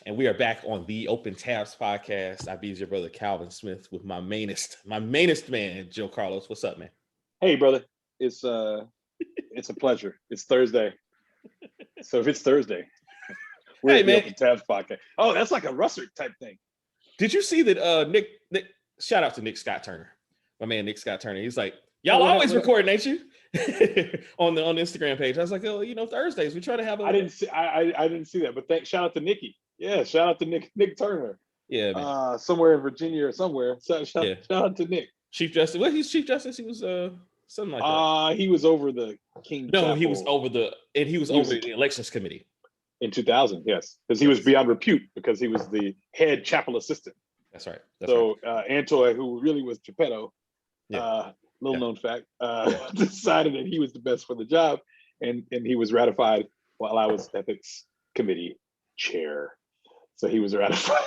And we are back on the Open Tabs podcast. I be your brother Calvin Smith with my mainest man, Joe Carlos. What's up, man? Hey, brother. It's a pleasure. It's Thursday. So if it's Thursday, we're at the Open Tabs podcast. Oh, that's like a Russert type thing. Did you see that Nick shout out to Nick Scott Turner. My man Nick Scott Turner. He's like, y'all always recording, ain't you? on the Instagram page. I was like, oh, Thursdays we try to have a I didn't see that, but shout out to Nikki. Yeah, shout out to Nick Turner. Yeah, man. Somewhere in Virginia or somewhere. Shout out to Nick. Chief Justice. Well, he's Chief Justice. He was something like that. He was over the King. No, Chapel. he was over the elections committee. In 2000, yes. Because he was beyond repute because he was the head chapel assistant. That's right. Antoy, who really was Geppetto, known fact, decided that he was the best for the job, and he was ratified while I was ethics committee chair. So he was ratified.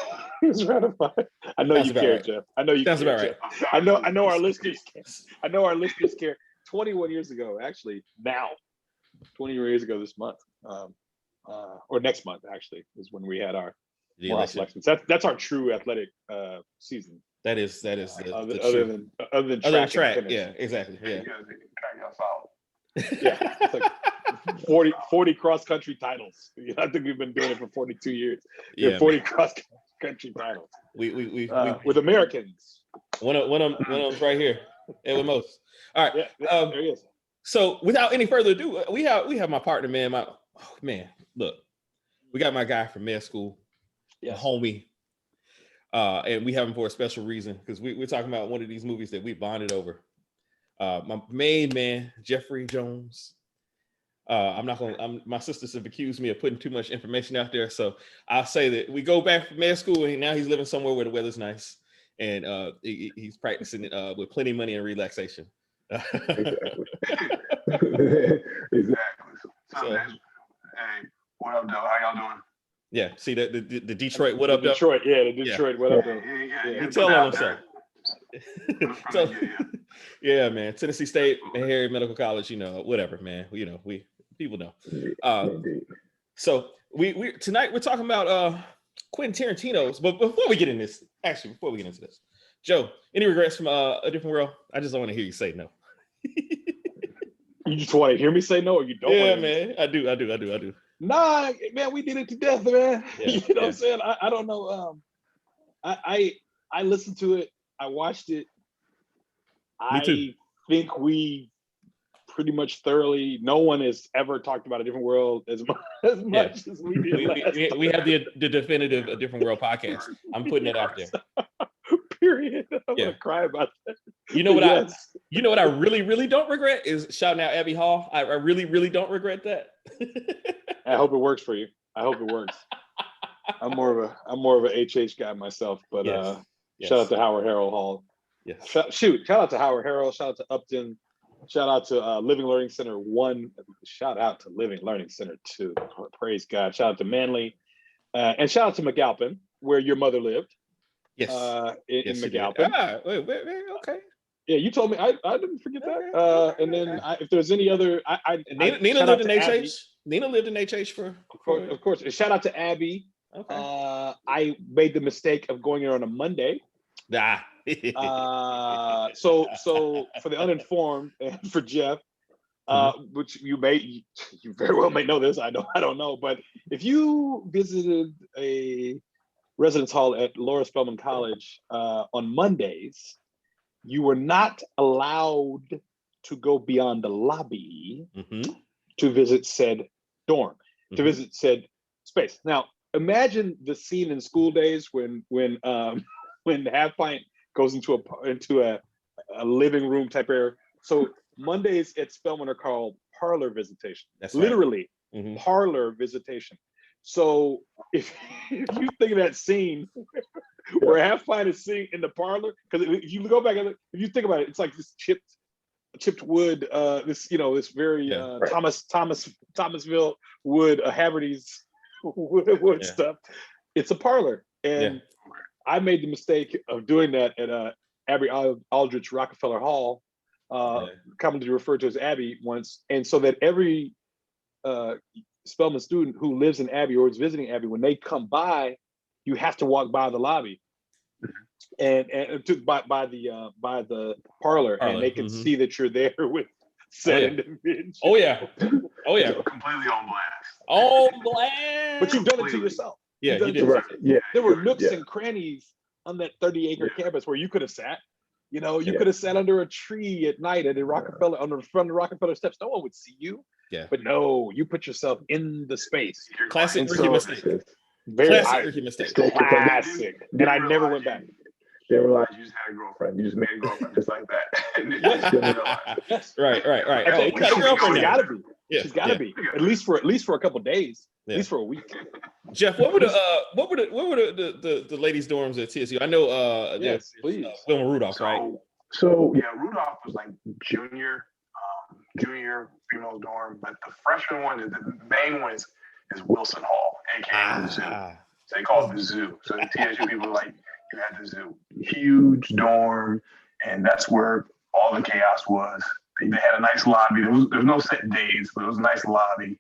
I know you care, Geoff. I know you care. That's about right. I know our listeners care. I know our listeners care. 21 years ago, actually, now, 20 years ago this month, or next month, actually, is when we had our elections. That's our true athletic season. That is other than track. Yeah, exactly. Yeah. Yeah, it's like 40 cross country titles. I think we've been doing it for 42 years. Yeah, 40 cross country titles. We with Americans. One of them's right here. Edwin Most. All right. Yeah, there he is. So without any further ado, we have my partner, man. Look, we got my guy from med school, my homie. And we have him for a special reason because we're talking about one of these movies that we bonded over. My main man, Jeffrey Jones. My sisters have accused me of putting too much information out there. So I'll say that we go back from med school and now he's living somewhere where the weather's nice. And he's practicing it with plenty of money and relaxation. Exactly. So, hey, what up, though? How y'all doing? Yeah, see the Detroit, what up, Detroit, the Detroit, what up, though? He tell on himself. So, yeah, man, Tennessee State, Harry Medical College, whatever, man. We people know. So we tonight we're talking about Quentin Tarantino's, but before we get into this, Joe, any regrets from A Different World? I just don't want to hear you say no. You just want to hear me say no, or you don't? Yeah, man, I do. Nah, man, we did it to death, man. Yeah, what I'm saying? I don't know. I listened to it. I watched it. I think we pretty much thoroughly. No one has ever talked about A Different World as much as we did. We have the definitive A Different World podcast. I'm putting it out there. Period. I'm gonna cry about that. You know what I really, really don't regret is shouting out Abby Hall. I really, really don't regret that. I hope it works for you. I hope it works. I'm more of a HH guy myself, but shout out to Howard Harrell Hall. Yes. Shout out to Howard Harrell. Shout out to Upton. Shout out to Living Learning Center 1. Shout out to Living Learning Center 2. Praise God. Shout out to Manly. And shout out to McAlpin, where your mother lived. Yes. In McAlpin. Wait, okay. Yeah, you told me. I didn't forget that. And then if there's any other, Nina lived in HH. Nina lived in HH for. Of course. And shout out to Abby. Okay. I made the mistake of going there on a Monday. So for the uninformed and for Geoff, which you very well may know this. I don't know, but if you visited a residence hall at Laura Spelman College on Mondays, you were not allowed to go beyond the lobby to visit said dorm, to visit said space. Now, imagine the scene in School Days when the half pint goes into a living room type area. So Mondays at Spelman are called parlor visitation. That's literally right. Parlor visitation. So if you think of that scene where half pint is sitting in the parlor, because if you go back and if you think about it, it's like this chipped wood, this very Thomasville wood, Haverty's wood stuff. It's a parlor, and I made the mistake of doing that at Abby Aldrich Rockefeller Hall, commonly referred to as Abby once, and so that every Spelman student who lives in Abby or is visiting Abby, when they come by, you have to walk by the lobby and by the parlor, and they can see that you're there with said individual. Oh yeah. Completely on blast. On blast. But you've done it to yourself. Yeah, you did. Right. Yeah. There were nooks and crannies on that 30-acre campus where you could have sat. You know, you could have sat under a tree at night at the Rockefeller, on the front of the Rockefeller steps. No one would see you. Yeah. But no, you put yourself in the space. Classic rookie mistake. Classic rookie mistake. Classic. And I never went back. They realized you just had a girlfriend. You just made a girlfriend just like that. Right. Oh, You got a girlfriend. She's gotta be. Yeah. She's gotta be. At least for a couple of days. At least for a week. Jeff, what were the ladies' dorms at TSU? I know yes, please. Wilma Rudolph, right? So yeah, Rudolph was like junior female dorm, but the freshman one, the main one is Wilson Hall, aka the zoo. So they call it the zoo. So the TSU people are like, you had the zoo, huge dorm, and that's where all the chaos was. They had a nice lobby. There was no set days, but it was a nice lobby.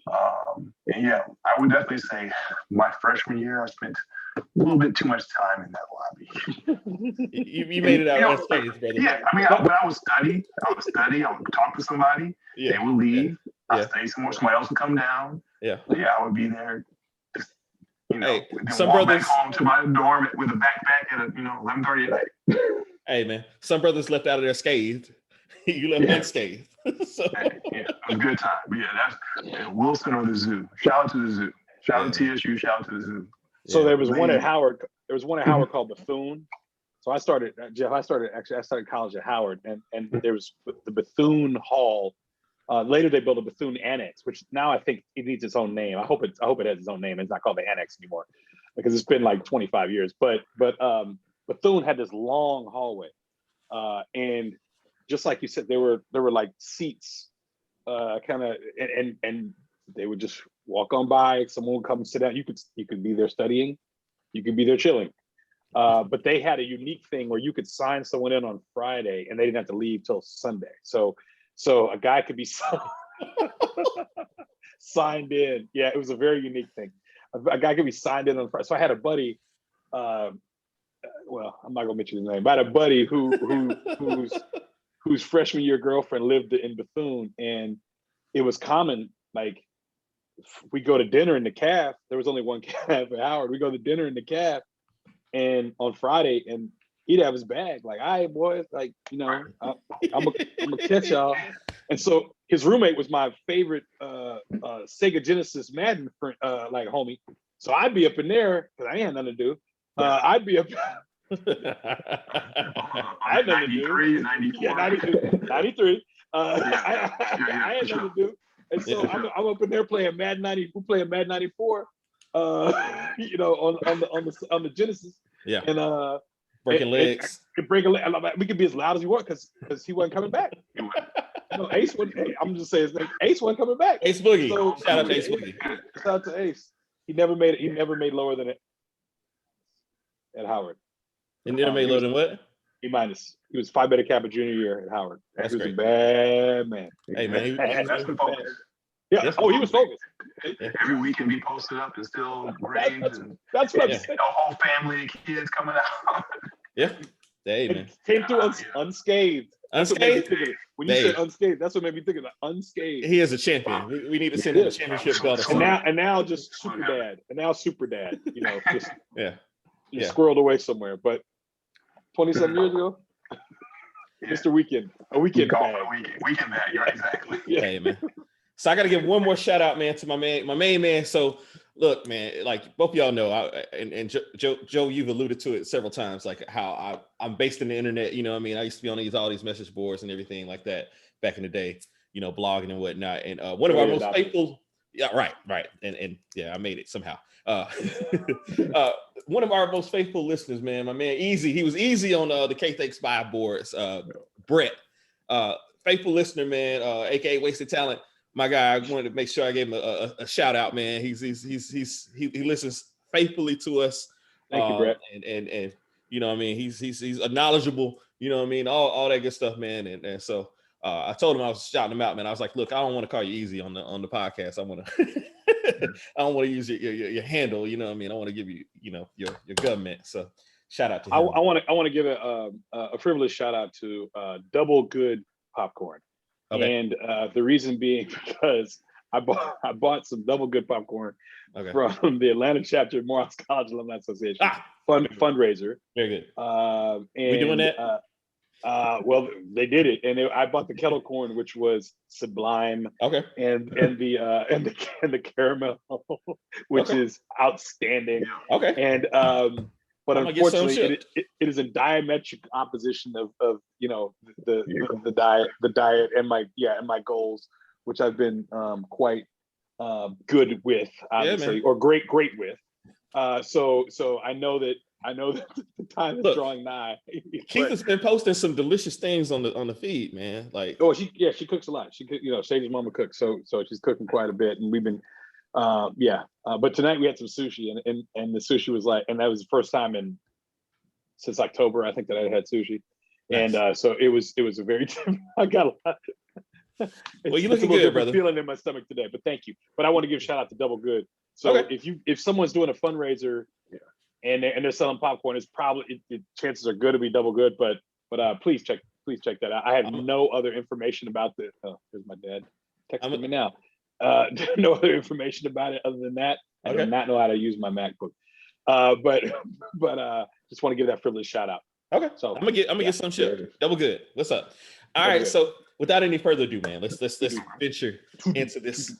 And yeah, I would definitely say my freshman year, I spent a little bit too much time in that lobby. You made it out of that space, brother. Yeah, I mean, when I would study, I would talk to somebody, they would leave, I'd stay somewhere, somebody else would come down. Yeah, I would be there. Just, some walk brothers back home to my dorm with a backpack at 11:30 at night. Hey man, some brothers left out of there scathed. You left unscathed. So. It was a good time. But that's Wilson or the zoo. Shout out to the zoo. Shout out to TSU. Shout out to the zoo. So there was one at Howard. There was one at Howard called Bethune. So I started college at Howard, and there was the Bethune Hall. Later they built a Bethune Annex, which now I think it needs its own name. I hope it has its own name. It's not called the Annex anymore because it's been like 25 years. But Bethune had this long hallway, and just like you said, there were like seats, kind of, and they would just walk on by. Someone would come and sit down. You could be there studying, you could be there chilling. But they had a unique thing where you could sign someone in on Friday and they didn't have to leave till Sunday. So a guy could be signed in. Yeah, it was a very unique thing. A guy could be signed in on Friday. So I had a buddy. Well, I'm not gonna mention his name, but I had a buddy whose freshman year girlfriend lived in Bethune, and it was common. Like we go to dinner in the caf. There was only one caf at Howard. We go to dinner in the caf, and on Friday, and he'd have his bag. Like, all right, boys, like I'm gonna catch y'all. And so his roommate was my favorite Sega Genesis Madden friend, like homie. So I'd be up in there because I ain't had nothing to do. I'd be up. I had nothing to do. 93. I had nothing to do. And so I'm up in there playing Madden 90. We're playing Madden 94. On the Genesis. Yeah. And breaking legs. Breaking legs. We could be as loud as you want because he wasn't coming back. Ace wasn't. I'm just saying his name. Ace wasn't coming back. Ace Boogie. So, shout out to Ace Boogie. Shout out to Ace. He never made lower than it at Howard. He never made lower than what? E-. He was Phi Beta Kappa junior year at Howard. That's he was great. a bad man. Hey man, that's the focus. Yeah. He was focused. Every week can be posted up and still grades. That's what I'm saying. The whole family of kids coming out. Yeah. Hey man. Came through unscathed. Unscathed? When you said unscathed, that's what made me think of unscathed. He is a champion. We need to send him a championship belt. And now just super dad. And now super dad. Just yeah. Squirreled away somewhere. But 20-something years ago, Mr. Weekend. A weekend bag. Weekend bag, yeah, exactly. Yeah. Hey man. So I got to give one more shout out, man, to my main man. So look, man, like both of y'all know, and Joe, you've alluded to it several times, like how I'm based in the internet. You know what I mean? I used to be on all these message boards and everything like that back in the day, blogging and whatnot. And one of our most faithful, right. And yeah, I made it somehow. One of our most faithful listeners, man, my man, Easy. He was easy on the K-Tech Spy boards. Brett, faithful listener, man, aka Wasted Talent. My guy, I wanted to make sure I gave him a shout out, man. He listens faithfully to us. Thank you, Brett. And you know what I mean, he's knowledgeable, you know what I mean, all that good stuff, man. And so I told him I was shouting him out, man. I was like, look, I don't want to call you Easy on the podcast. I want to, I don't want to use your handle. You know what I mean? I want to give you, your government. So shout out to him. I want to give a frivolous shout out to Double Good popcorn. Okay. And the reason being because I bought some Double Good popcorn from the Atlanta chapter of Morehouse College Alumni Association fundraiser. Very good. And we doing that? Well, they did it, and I bought the kettle corn, which was sublime. Okay. And the caramel, which is outstanding. Okay. And but unfortunately, it is in diametric opposition of the diet and my goals, which I've been quite good with, obviously, or great with. So I know that the time is drawing nigh. Keith has been posting some delicious things on the feed, man. Like, she cooks a lot. She Shady's mama cooks, so she's cooking quite a bit, and we've been but tonight we had some sushi, and the sushi was like, and that was the first time since October, I think, that I had sushi. Nice. And so it was a very I got a lot. Well, you looking good, brother. Feeling in my stomach today, but thank you. But I want to give a shout out to Double Good. So if someone's doing a fundraiser and they're selling popcorn, it's probably chances are good to be Double Good. But please check that out. I have no other information about the. Oh, here's my dad texting me now. No other information about it other than that. I do not know how to use my MacBook. But just want to give that frivolous shout out. Okay. So I'm gonna get some shit. Double Good. What's up? All right. So without any further ado, man, let's venture into this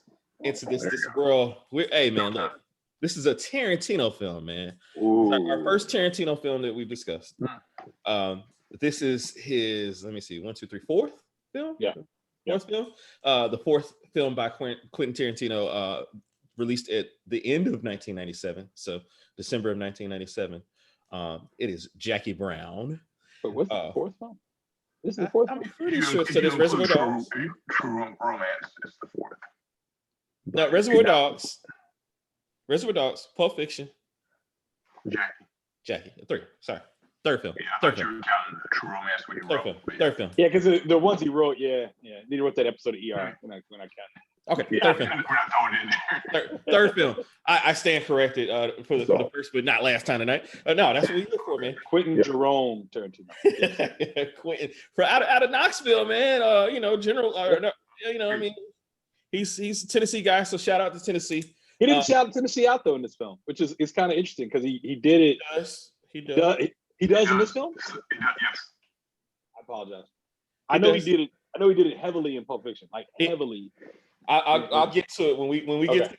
world. Man, look, this is a Tarantino film, man. It's our first Tarantino film that we've discussed. This is his, let me see, 1, 2, 3, fourth film? Yeah. Fourth film? The fourth film by Quentin Tarantino, released at the end of 1997. So December of 1997. It is Jackie Brown. But what's the fourth film? This is the fourth. I'm pretty sure. So there's Reservoir Dogs. True Romance is the fourth. No, Reservoir Dogs, Pulp Fiction. Jackie. Three. Sorry. Third film. Yeah, third film. You were counting the True Romance when he wrote. Third film. Yeah, because the ones he wrote, he wrote that episode of ER when I counted. Okay, third film. Third film. I stand corrected for the first but not last time tonight. No, that's what we look for, man. Quentin Jerome Tarantino. Quentin out of Knoxville, man. General. I mean, he's a Tennessee guy, so shout out to Tennessee. He didn't shout Tennessee out though in this film, which is kind of interesting because he did it. He does. He does in this film. Yes. I apologize. I know he did it heavily in Pulp Fiction, like heavily. I'll get to it when we get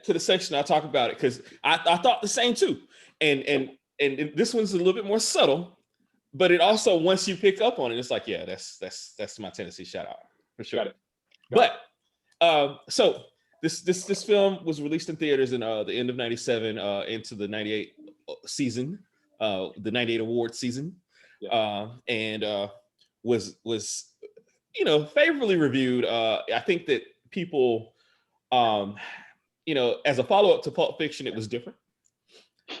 to the section. I'll talk about it because I thought the same too, and this one's a little bit more subtle, but it also, once you pick up on it, it's like, yeah, that's my Tennessee shout out for sure. Got it. So this film was released in theaters in the end of 97 into the 98 season, the 98 award season, and was favorably reviewed. I think that people, as a follow-up to Pulp Fiction, it was different.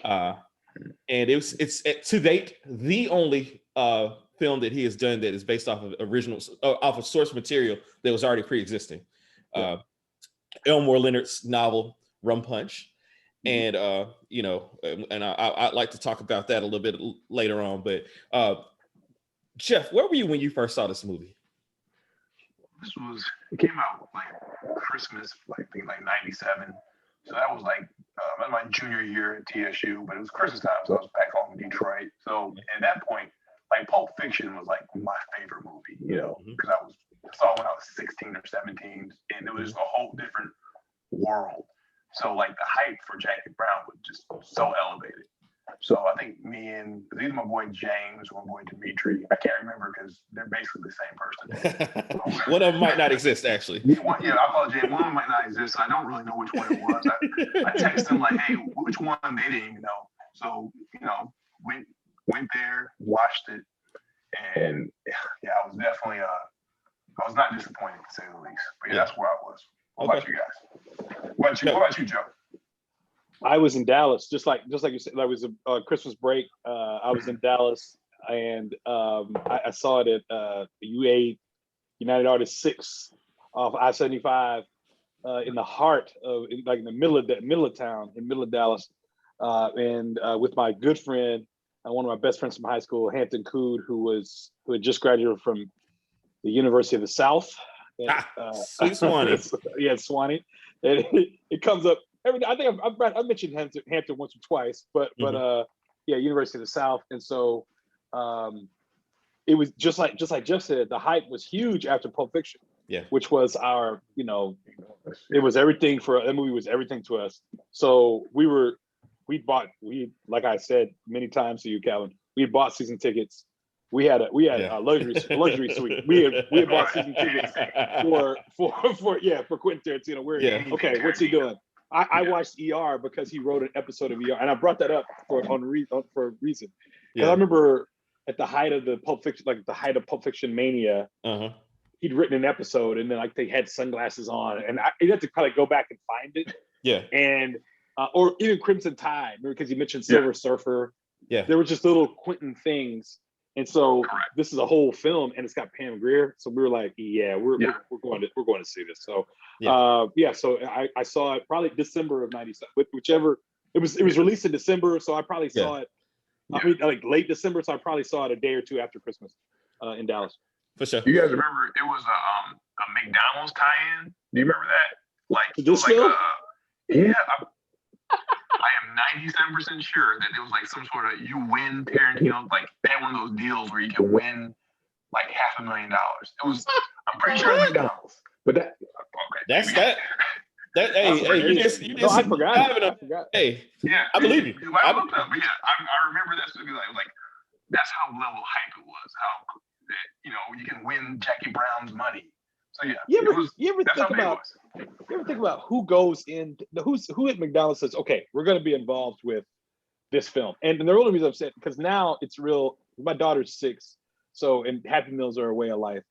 And it's to date the only film that he has done that is based off of source material that was already pre-existing. Elmore Leonard's novel Rum Punch. And and I'd like to talk about that a little bit later on. But Geoff, where were you when you first saw this movie? It came out like Christmas, like 97. So that was like my junior year at TSU, but it was Christmas time, so I was back home in Detroit. So at that point, like Pulp Fiction was like my favorite movie, because I saw it when I was 16 or 17, and it was just a whole different world. So like the hype for Jackie Brown was just so elevated. So I think these are my boy James, my boy Dimitri. I can't remember because they're basically the same person. One of them might not exist, actually. I apologize. One of them might not exist. I don't really know which one it was. I texted them like, hey, which one? They didn't even know. So, went there, watched it, and I was definitely I was not disappointed, to say the least. But that's where I was. What about you guys? What about you, Joe? I was in Dallas, just like you said. That was a Christmas break. I was in Dallas, and I saw it at UA United Artists 6 off I-75 in the heart of, like in the middle of town, in the middle of Dallas, and with my good friend, one of my best friends from high school, Hampton Cood, who had just graduated from the University of the South. Sweet Swanee. Yeah, Swanee. And it comes up every. I think I've mentioned Hampton once or twice, but yeah, University of the South, and so it was just like Geoff said, the hype was huge after Pulp Fiction. Yeah, which was our, it was everything for that movie was everything to us. So we like I said many times to you, Calvin, we had bought season tickets. We had a luxury suite. We had bought season tickets for Quentin Tarantino. Okay, what's he doing? I watched ER because he wrote an episode of ER, and I brought that up for a reason. Because I remember at the height of Pulp Fiction mania, he'd written an episode, and then like they had sunglasses on, and you'd have to probably go back and find it. Yeah, and or even Crimson Tide, because you mentioned Silver Surfer. Yeah, there were just little Quentin things. And so this is a whole film, and it's got Pam Grier. So we were like, we're going to see this. So so I saw it probably December of '97, whichever it was released in December. So I probably saw it. I mean, like late December. So I probably saw it a day or two after Christmas in Dallas. For sure. You guys remember it was a McDonald's tie-in? Do you remember that? Like this film? Yeah. I am 97% sure that it was like some sort of you win Tarantino, like they had one of those deals where you can win like $500,000. It was, I'm pretty sure McDonald's. But that that's that. You just I forgot. Hey, yeah, I believe you. I looked up, but yeah, I remember that to be like that's how level hype it was. How that you can win Jackie Brown's money. So yeah, you ever think about who goes in, who at McDonald's says, okay, we're going to be involved with this film, and the only reason I'm saying because now it's real. My daughter's 6, so and Happy Meals are a way of life,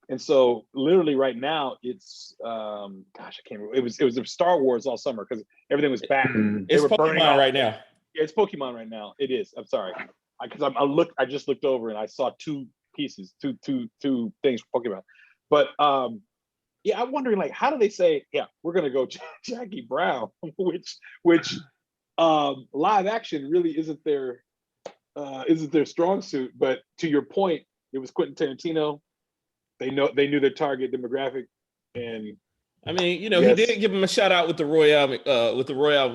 and so literally right now it's I can't remember. It was Star Wars all summer because everything was back. It's Pokemon right now. Yeah, it's Pokemon right now. It is. I'm sorry, because I just looked over and I saw two pieces, two things for Pokemon. But I'm wondering like how do they say we're gonna go Jackie Brown, which live action really isn't their strong suit. But to your point, it was Quentin Tarantino. They knew their target demographic, and I mean he did give him a shout out with the Royale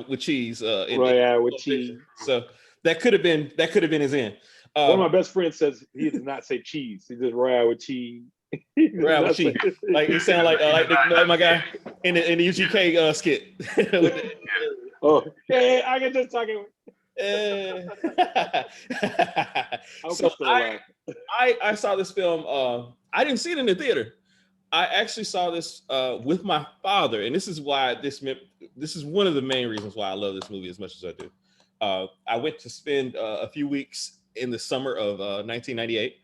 with cheese. Royale with cheese. So that could have been his end. One of my best friends says he does not say cheese. He says Royale with cheese. Royale with cheese. Like he sound like my guy in the UGK skit. Hey, I can just talk it. So I saw this film. I didn't see it in the theater. I actually saw this with my father, and this is why this is one of the main reasons why I love this movie as much as I do. I went to spend a few weeks in the summer of 1998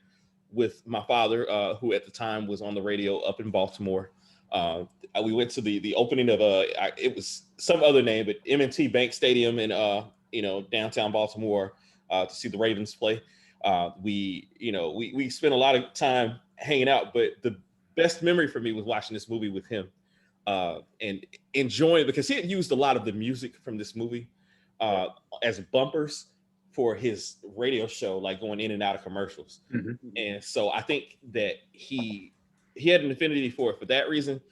with my father, who at the time was on the radio up in Baltimore. We went to the opening of it was some other name, but M&T Bank Stadium in downtown Baltimore to see the Ravens play. We spent a lot of time hanging out, but the best memory for me was watching this movie with him and enjoying, because he had used a lot of the music from this movie as bumpers for his radio show, like going in and out of commercials. Mm-hmm. And so I think that he had an affinity for it for that reason.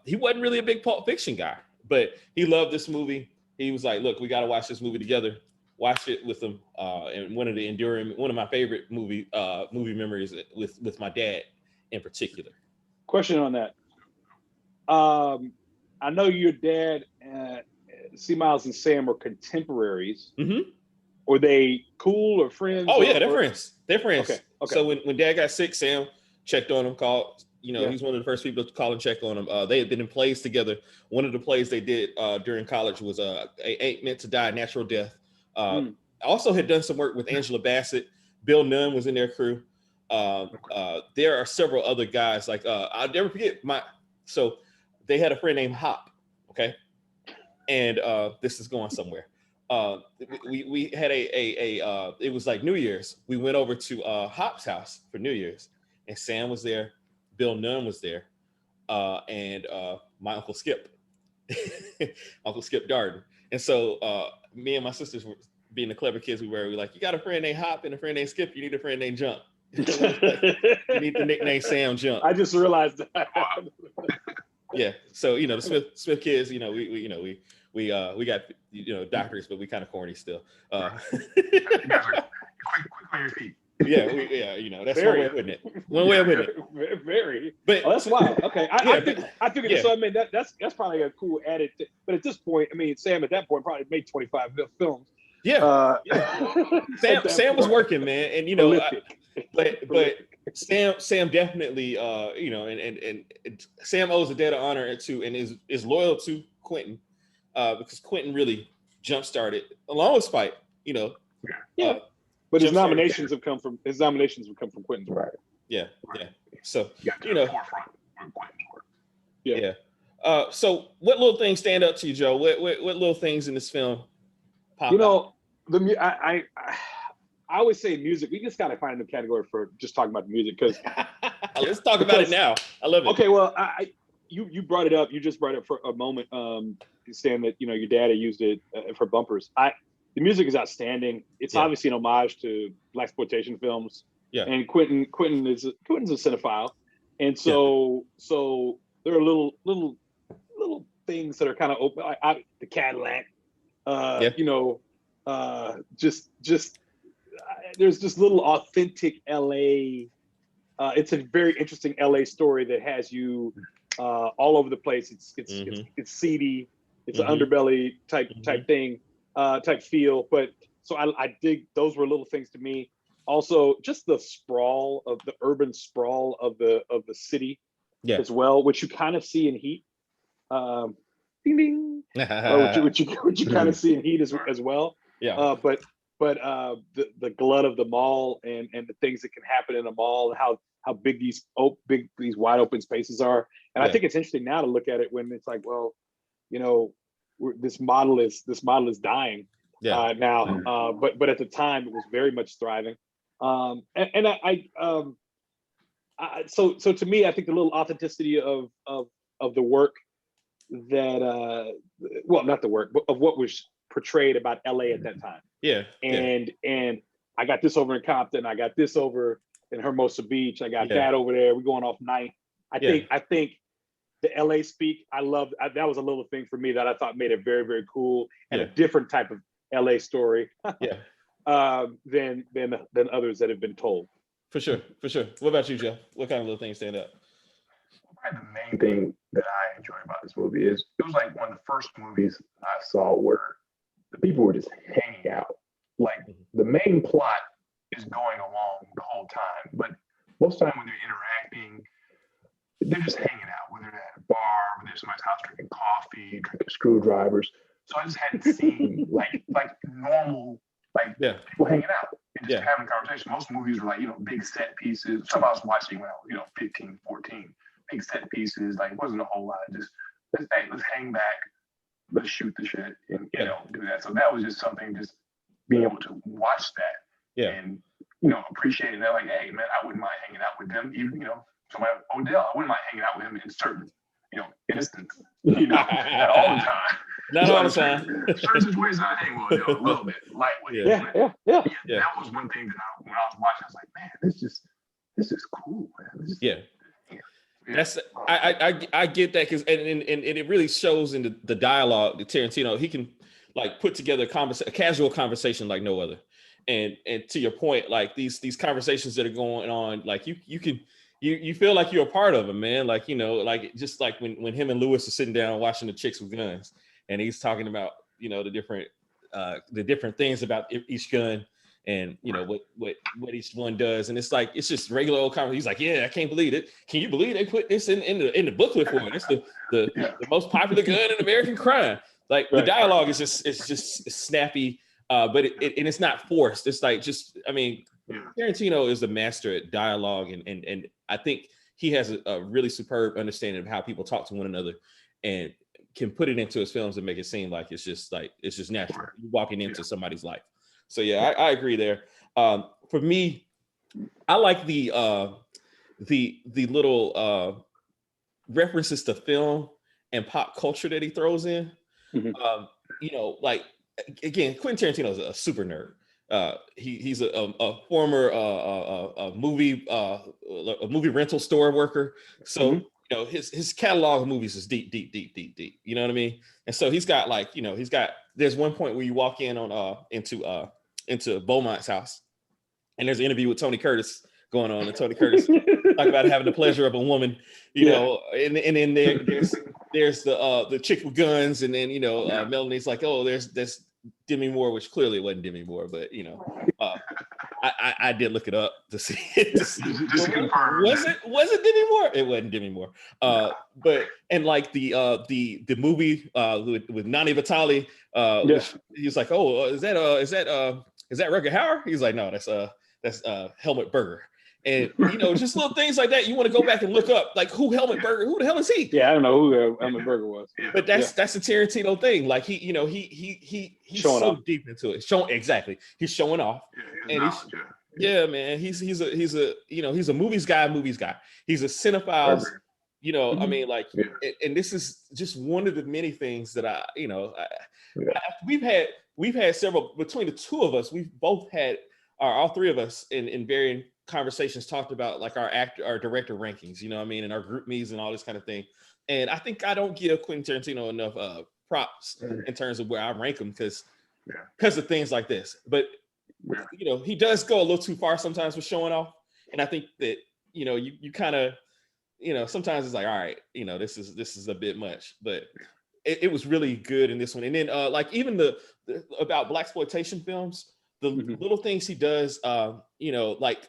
He wasn't really a big Pulp Fiction guy, but he loved this movie. He was like, look, we got to watch this movie together. Watch it with him. And one of my favorite movie memories with my dad in particular. Question on that. I know your dad, C. Miles and Sam are contemporaries. Mm-hmm. Were they cool or friends? Oh yeah, they're friends. They're friends. Okay. So when Dad got sick, Sam checked on him, called. He's one of the first people to call and check on him. They had been in plays together. One of the plays they did during college was Ain't Meant to Die, Natural Death. Also had done some work with Angela Bassett. Bill Nunn was in their crew. There are several other guys. Like I'll never forget so they had a friend named Hop. Okay, and this is going somewhere. We had it was like New Year's. We went over to Hop's house for New Year's, and Sam was there, Bill Nunn was there, and my Uncle Skip, Uncle Skip Darden. And so me and my sisters, were, being the clever kids we were, we were like, you got a friend named Hop and a friend named Skip, you need a friend named Jump. You need the nickname Sam Jump. I just realized that. Yeah. So, you know, the Smith kids, you know, we got, you know, doctors, but we kind of corny still. You guys are quick on your feet. Yeah, you know, that's one way of putting it. One way of putting it. Very. But that's wild. Okay, I think yeah. so. I mean, that's probably a cool added. But at this point, I mean, Sam at that point probably made 25 films. Yeah. Sam was working, man, and you know, but Sam definitely, you know, and Sam owes a debt of honor to and is loyal to Quentin, because Quentin really jump started along with Spike, you know. Yeah. But his nominations have come from Quentin's right. Yeah. So you know, yeah. So what little things stand up to you, Joe? What little things in this film pop out? I always say music. We just gotta find a category for just talking about the music because let's talk about it now. I love it. Okay, well, you brought it up. You just brought it up for a moment, saying that you know your dad had used it for bumpers. The music is outstanding. It's obviously an homage to blaxploitation films. Yeah. And Quentin's a cinephile, and so there are little things that are kind of open. The Cadillac, you know, just there's this little authentic LA. It's a very interesting LA story that has you all over the place. It's seedy. It's an underbelly type thing. Type feel, but so I dig those were little things to me. Also, just the sprawl of the urban sprawl of the city as well, which you kind of see in Heat. Ding ding. Which you kind of see in Heat as well. Yeah. But the glut of the mall and the things that can happen in a mall, how big these wide open spaces are, and I think it's interesting now to look at it when it's like, well, you know. This model is dying now, but at the time it was very much thriving, so to me I think the little authenticity of the work that well not the work but of what was portrayed about LA at that time. And I got this over in Compton, I got this over in Hermosa Beach, I got that over there, we're going off night. I think the LA speak, that was a little thing for me that I thought made it very, very cool and a different type of LA story than others that have been told. For sure. What about you, Geoff? What kind of little things stand up? Probably the main thing that I enjoy about this movie is it was like one of the first movies I saw where the people were just hanging out. Like the main plot is going along the whole time, but most of the time when they're interacting, they're just hanging out, whether they're at a bar, whether they're somebody's house drinking coffee, drinking screwdrivers. So I just hadn't seen like normal people hanging out and just having a conversation. Most movies were like, you know, big set pieces. Some I was watching when I was, 15, 14, big set pieces. Like it wasn't a whole lot. Just let's hang back, let's shoot the shit and do that. So that was just something, just being able to watch that and appreciate that. Like, hey man, I wouldn't mind hanging out with them, even somebody Odell, I wouldn't mind hanging out with him in certain, instances, not all the time. Not all the time. Certain situations I hang with Odell a little bit, lightweight. Yeah. That was one thing that when I was watching, I was like, man, this is cool, man. That's I get that because and it really shows in the dialogue that Tarantino, he can like put together a casual conversation like no other. And to your point, like these conversations that are going on, like you feel like you're a part of them, man. Like, like just like when him and Lewis are sitting down watching the chicks with guns, and he's talking about, the different things about each gun and what each one does. And it's like, it's just regular old conversation. He's like, yeah, I can't believe it. Can you believe they put this in the booklet for it? It's the most popular gun in American crime. Like the dialogue is just snappy. But it's not forced. It's like Tarantino is a master at dialogue, and I think he has a really superb understanding of how people talk to one another, and can put it into his films and make it seem like it's just natural. You're walking into somebody's life. So I agree there. For me, I like the the little references to film and pop culture that he throws in. You know, like again, Quentin Tarantino is a super nerd. He's a former a movie rental store worker. So you know his catalog of movies is deep. You know what I mean? And so he's got like, you know, there's one point where you walk in on into Beaumont's house, and there's an interview with Tony Curtis going on, and Tony Curtis talk about having the pleasure of a woman, you know, and then there's the chick with guns, and then, you know, Melanie's like, oh, there's Demi Moore, which clearly it wasn't Demi Moore, but you know, I did look it up to see it. Just to confirm. Was it Demi Moore? It wasn't Demi Moore. But and like the movie with Nani Vitali, which he was like, oh, is that Rutger Hauer? He's like, no, that's Helmut Berger. And you know, just little things like that. You want to go back and look up, like, who the hell is he? Yeah, I don't know who Helmut Berger was. But that's a Tarantino thing. Like he's showing so deep into it. He's showing off. Man. He's a you know, he's a movies guy. He's a cinephile. You know, I mean, like, and this is just one of the many things that we've had several, between the two of us, we've both had, all three of us in varying conversations talked about like our director rankings, you know what I mean, and our group meets and all this kind of thing. And I think I don't give Quentin Tarantino enough props in terms of where I rank him because of things like this. But you know, he does go a little too far sometimes with showing off. And I think that, you know, you kind of, you know, sometimes it's like, all right, you know, this is a bit much, but it was really good in this one. And then like even the about blaxploitation films, the little things he does, you know, like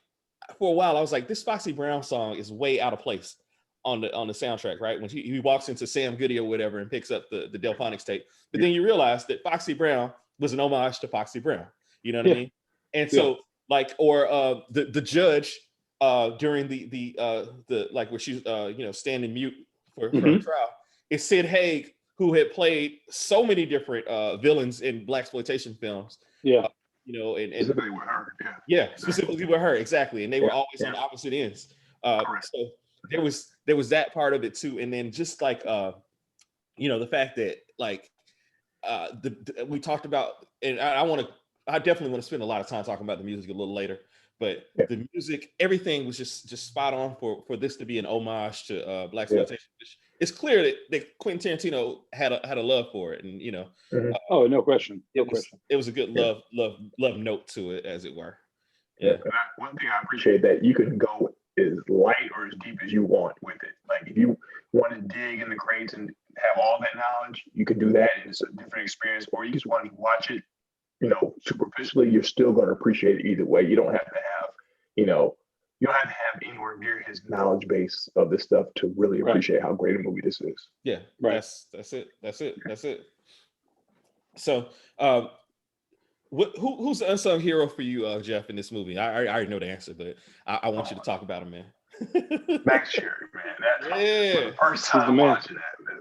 for a while I was like, this Foxy Brown song is way out of place on the soundtrack, right? When he walks into Sam Goody or whatever and picks up the Delphonics tape. But then you realize that Foxy Brown was an homage to Foxy Brown. You know what I mean? And so like, or the judge during the like where she's you know, standing mute for a trial, it's Sid Haig, who had played so many different villains in blaxploitation films. You know, and specifically with her. Specifically with her, exactly. And they were always on opposite ends. So there was that part of it too. And then just like you know, the fact that like we talked about, and I definitely want to spend a lot of time talking about the music a little later. But the music, everything was just spot on for this to be an homage to blaxploitation. It's clear that Quentin Tarantino had a love for it, and you know, no question. It was a good love note to it, as it were. One thing I appreciate that you can go as light or as deep as you want with it. Like if you want to dig in the crates and have all that knowledge, you can do that, and it's a different experience. Or you just want to watch it, you know, superficially. You're still going to appreciate it either way. You don't have to have, you know, you don't have to have anywhere near his knowledge base of this stuff to really appreciate how great a movie this is. Yeah, that's it. So, who's the unsung hero for you, Geoff, in this movie? I already know the answer, but I want you to talk about him, man. Max Sherry, man. That's the first time watching that, man.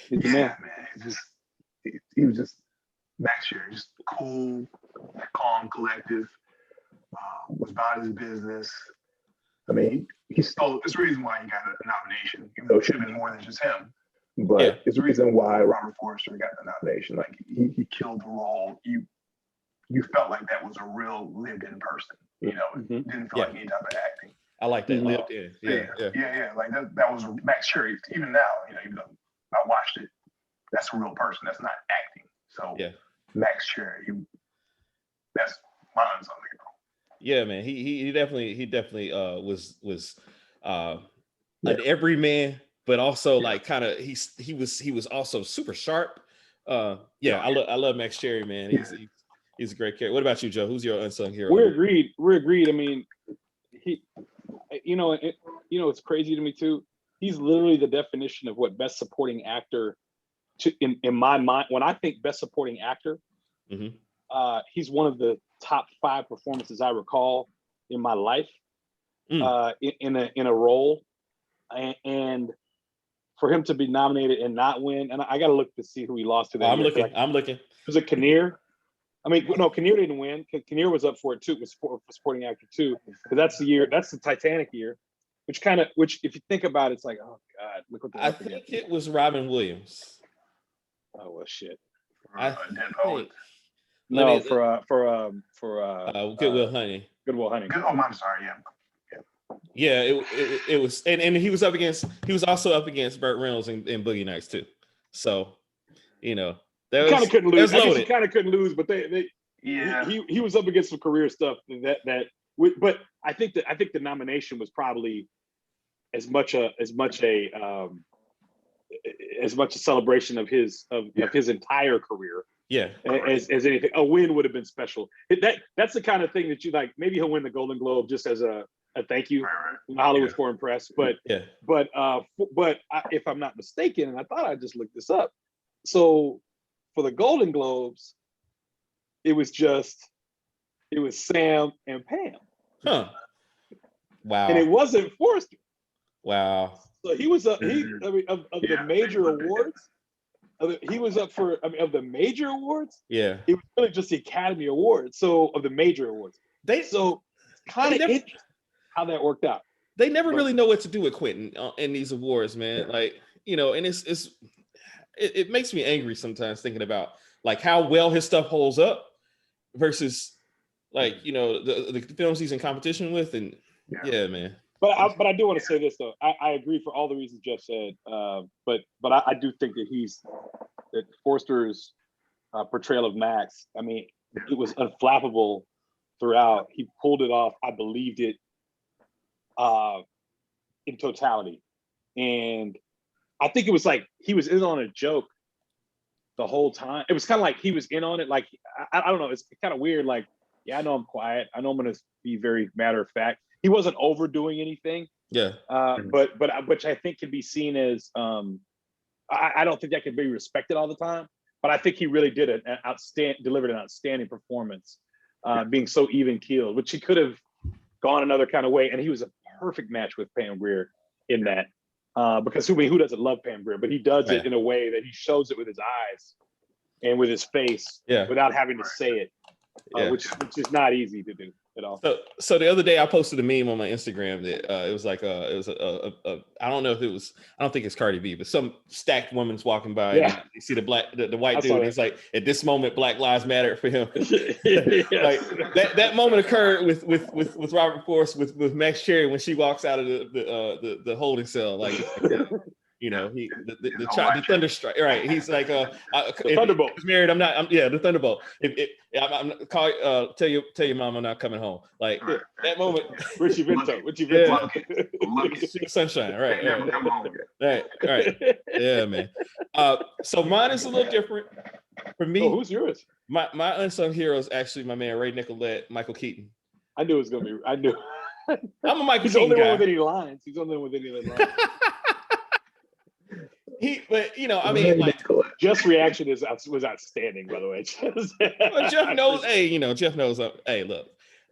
He's the man. Man. He was just Max Sherry, just cool, calm, collective. Was about his business. I mean, he stole. It's the reason why he got a nomination, even though it should have been more than just him. But it's the reason why Robert Forster got the nomination. Like he killed the role. You felt like that was a real lived-in person. You know, it didn't feel like any type of acting. I like that lived in. Yeah. Like that was Max Sherry. Even now, you know, even though I watched it, that's a real person. That's not acting. So Max Sherry, that's my unsung hero. Yeah, man. He definitely was an everyman, but also like kind of he was also super sharp. I love Max Sherry, man. He's a great character. What about you, Joe? Who's your unsung hero? We're agreed. I mean, it's crazy to me too. He's literally the definition of what best supporting actor in my mind. When I think best supporting actor, he's one of the top 5 performances I recall in my life in a role, and for him to be nominated and not win, and I got to look to see who he lost to. I'm looking. Was it Kinnear? I mean, no, Kinnear didn't win. Kinnear was up for it too. Was for supporting actor too, because that's the Titanic year. which if you think about it, it's like, oh God, look what they're I up think against. it was Robin Williams. Oh well, shit. I Dead think. Poets. No, for Good Will Hunting. Good Will Hunting. Oh, I'm sorry. Yeah. Yeah, it was, and he was also up against Burt Reynolds in Boogie Nights too. So, you know, that He kind of couldn't lose. I guess he loaded. kind of couldn't lose, but he was up against some career stuff but I think the nomination was probably as much a celebration of his entire career. Yeah, as anything. A win would have been special. That's the kind of thing that you like. Maybe he'll win the Golden Globe just as a thank you, Hollywood Foreign Press. But if I'm not mistaken, and I thought I just looked this up. So for the Golden Globes, it was Sam and Pam. Huh. Wow. And it wasn't Forrester. Wow. So he was of the major awards. He was up for of the major awards. Yeah. It was really just the Academy Awards. So of the major awards. Kind of interesting how that worked out. They never really know what to do with Quentin in these awards, man. Yeah. Like, you know, and it makes me angry sometimes thinking about like how well his stuff holds up versus like, you know, the films he's in competition with. And yeah man. But I do want to say this though. I agree for all the reasons Geoff said. But I do think that Forster's portrayal of Max, I mean, it was unflappable throughout. He pulled it off. I believed it in totality. And I think it was like he was in on a joke the whole time. It was kind of like he was in on it. Like, I don't know. It's kind of weird. Like, yeah, I know I'm quiet. I know I'm going to be very matter of fact. He wasn't overdoing anything. Yeah. But which I think can be seen as I don't think that can be respected all the time. But I think he really did delivered an outstanding performance, being so even keeled, which he could have gone another kind of way. And he was a perfect match with Pam Grier in that, because who doesn't love Pam Grier? But he does it in a way that he shows it with his eyes and with his face, without having to say it, which is not easy to do at all. So the other day I posted a meme on my Instagram that it was like I don't know if it was, I don't think it's Cardi B, but some stacked woman's walking by and you see the white dude and it's like, at this moment Black Lives Matter for him. Like that moment occurred with Robert Force with Max Cherry when she walks out of the holding cell, like you know, the Thunderstrike, right? He's like the Thunderbolt. He's married. The Thunderbolt. Tell your mom I'm not coming home. Like that moment. Richie Vento. Sunshine. Right. Yeah, man. So mine is a little different for me. Oh, who's yours? My unsung hero is actually my man Ray Nicolette, Michael Keaton. I knew it was gonna be. I knew. I'm a Michael Keaton guy. He's the only one with any lines. He's the only one with any lines. But you know, I mean, like, Jeff's reaction was outstanding, by the way. Well, Geoff knows. Hey, you know, Geoff knows. Hey, look,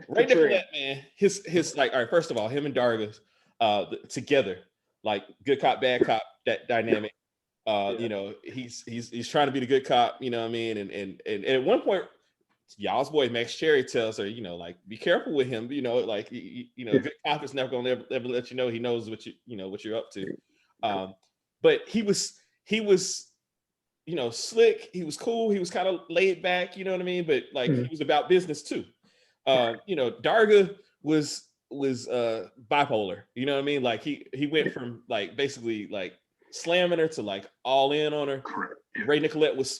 Ray Nicolette, man. His like, all right. First of all, him and Darga, together, like good cop, bad cop, that dynamic. You know, he's trying to be the good cop. You know what I mean? And at one point, y'all's boy Max Cherry tells her, you know, like, be careful with him. You know, like, you know, good cop is never gonna ever let you know he knows what what you're up to. But he was, you know, slick. He was cool. He was kind of laid back. You know what I mean? But like, he was about business too. You know, Darga was bipolar. You know what I mean? Like he went from like basically like slamming her to like all in on her. Ray Nicolette was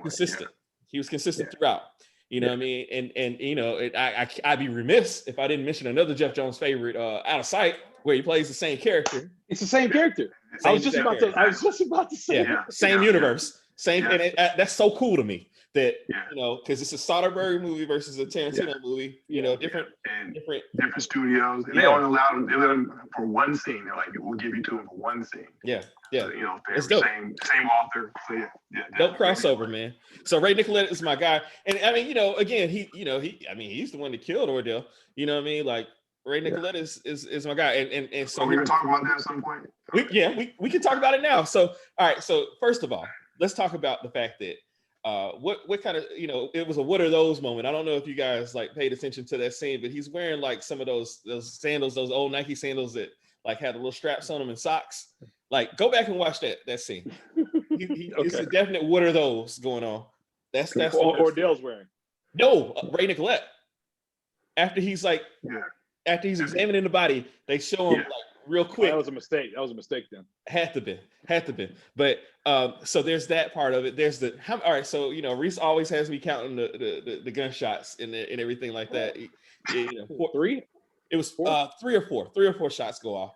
consistent. He was consistent throughout. You know what I mean? And you know, I'd be remiss if I didn't mention another Geoff Jones favorite, Out of Sight, where he plays the same character. It's the same character. I was just about to say. Yeah. Same universe. Same, and that's so cool to me that you know, because it's a Soderbergh movie versus a Tarantino movie. You know, different studios. And they only allowed them for one scene. They're like, we'll give you to him for one scene. Yeah. So, you know, it's dope. Same author. So dope crossover, man. So Ray Nicolette is my guy, and I mean, you know, again, he's the one that killed Ordell. You know what I mean? Like, Ray Nicolette is my guy, and so we're gonna talk about that at some point. We can talk about it now. So all right, so first of all, let's talk about the fact that what kind of, it was a what are those moment. I don't know if you guys like paid attention to that scene, but he's wearing like some of those sandals, those old Nike sandals that like had the little straps on them and socks. Like, go back and watch that scene. It's a definite what are those going on. That's Ordell's wearing. No, Ray Nicolette. After he's examining the body, they show him like real quick. That was a mistake. That was a mistake then. Had to be. But so there's that part of it. There's all right. So Reese always has me counting the gunshots and everything like that. Three. It was 3 or 4. 3 or 4 shots go off.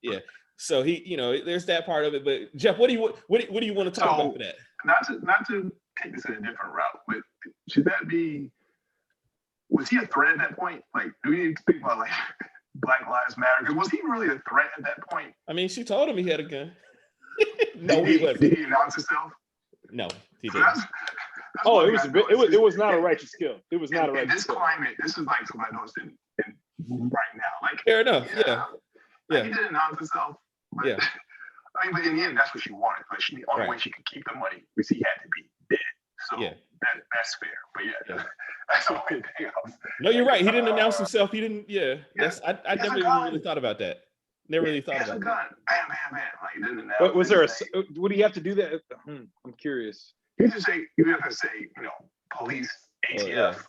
Yeah. So there's that part of it. But Geoff, what do you want to talk about for that? Not to take this in a different route, but should that be? Was he a threat at that point? Like, do we need to speak about like Black Lives Matter? Because was he really a threat at that point? I mean, she told him he had a gun. No, he wasn't. Did he announce himself? No, he didn't. It was not a righteous kill. It was not a righteous kill. In this climate, this is like something I noticed in right now. Like, fair enough. Yeah. Like, he didn't announce himself. But, I mean, but in the end, that's what she wanted. But the only way she could keep the money was he had to be dead. So that's fair. But that's the only thing else. No, you're right. He didn't announce himself. He didn't. Yeah. I never even really thought about that. Never really thought about that. Man. Like, didn't announce. But was there would he have to do that? I'm curious. You have to say, police, ATF,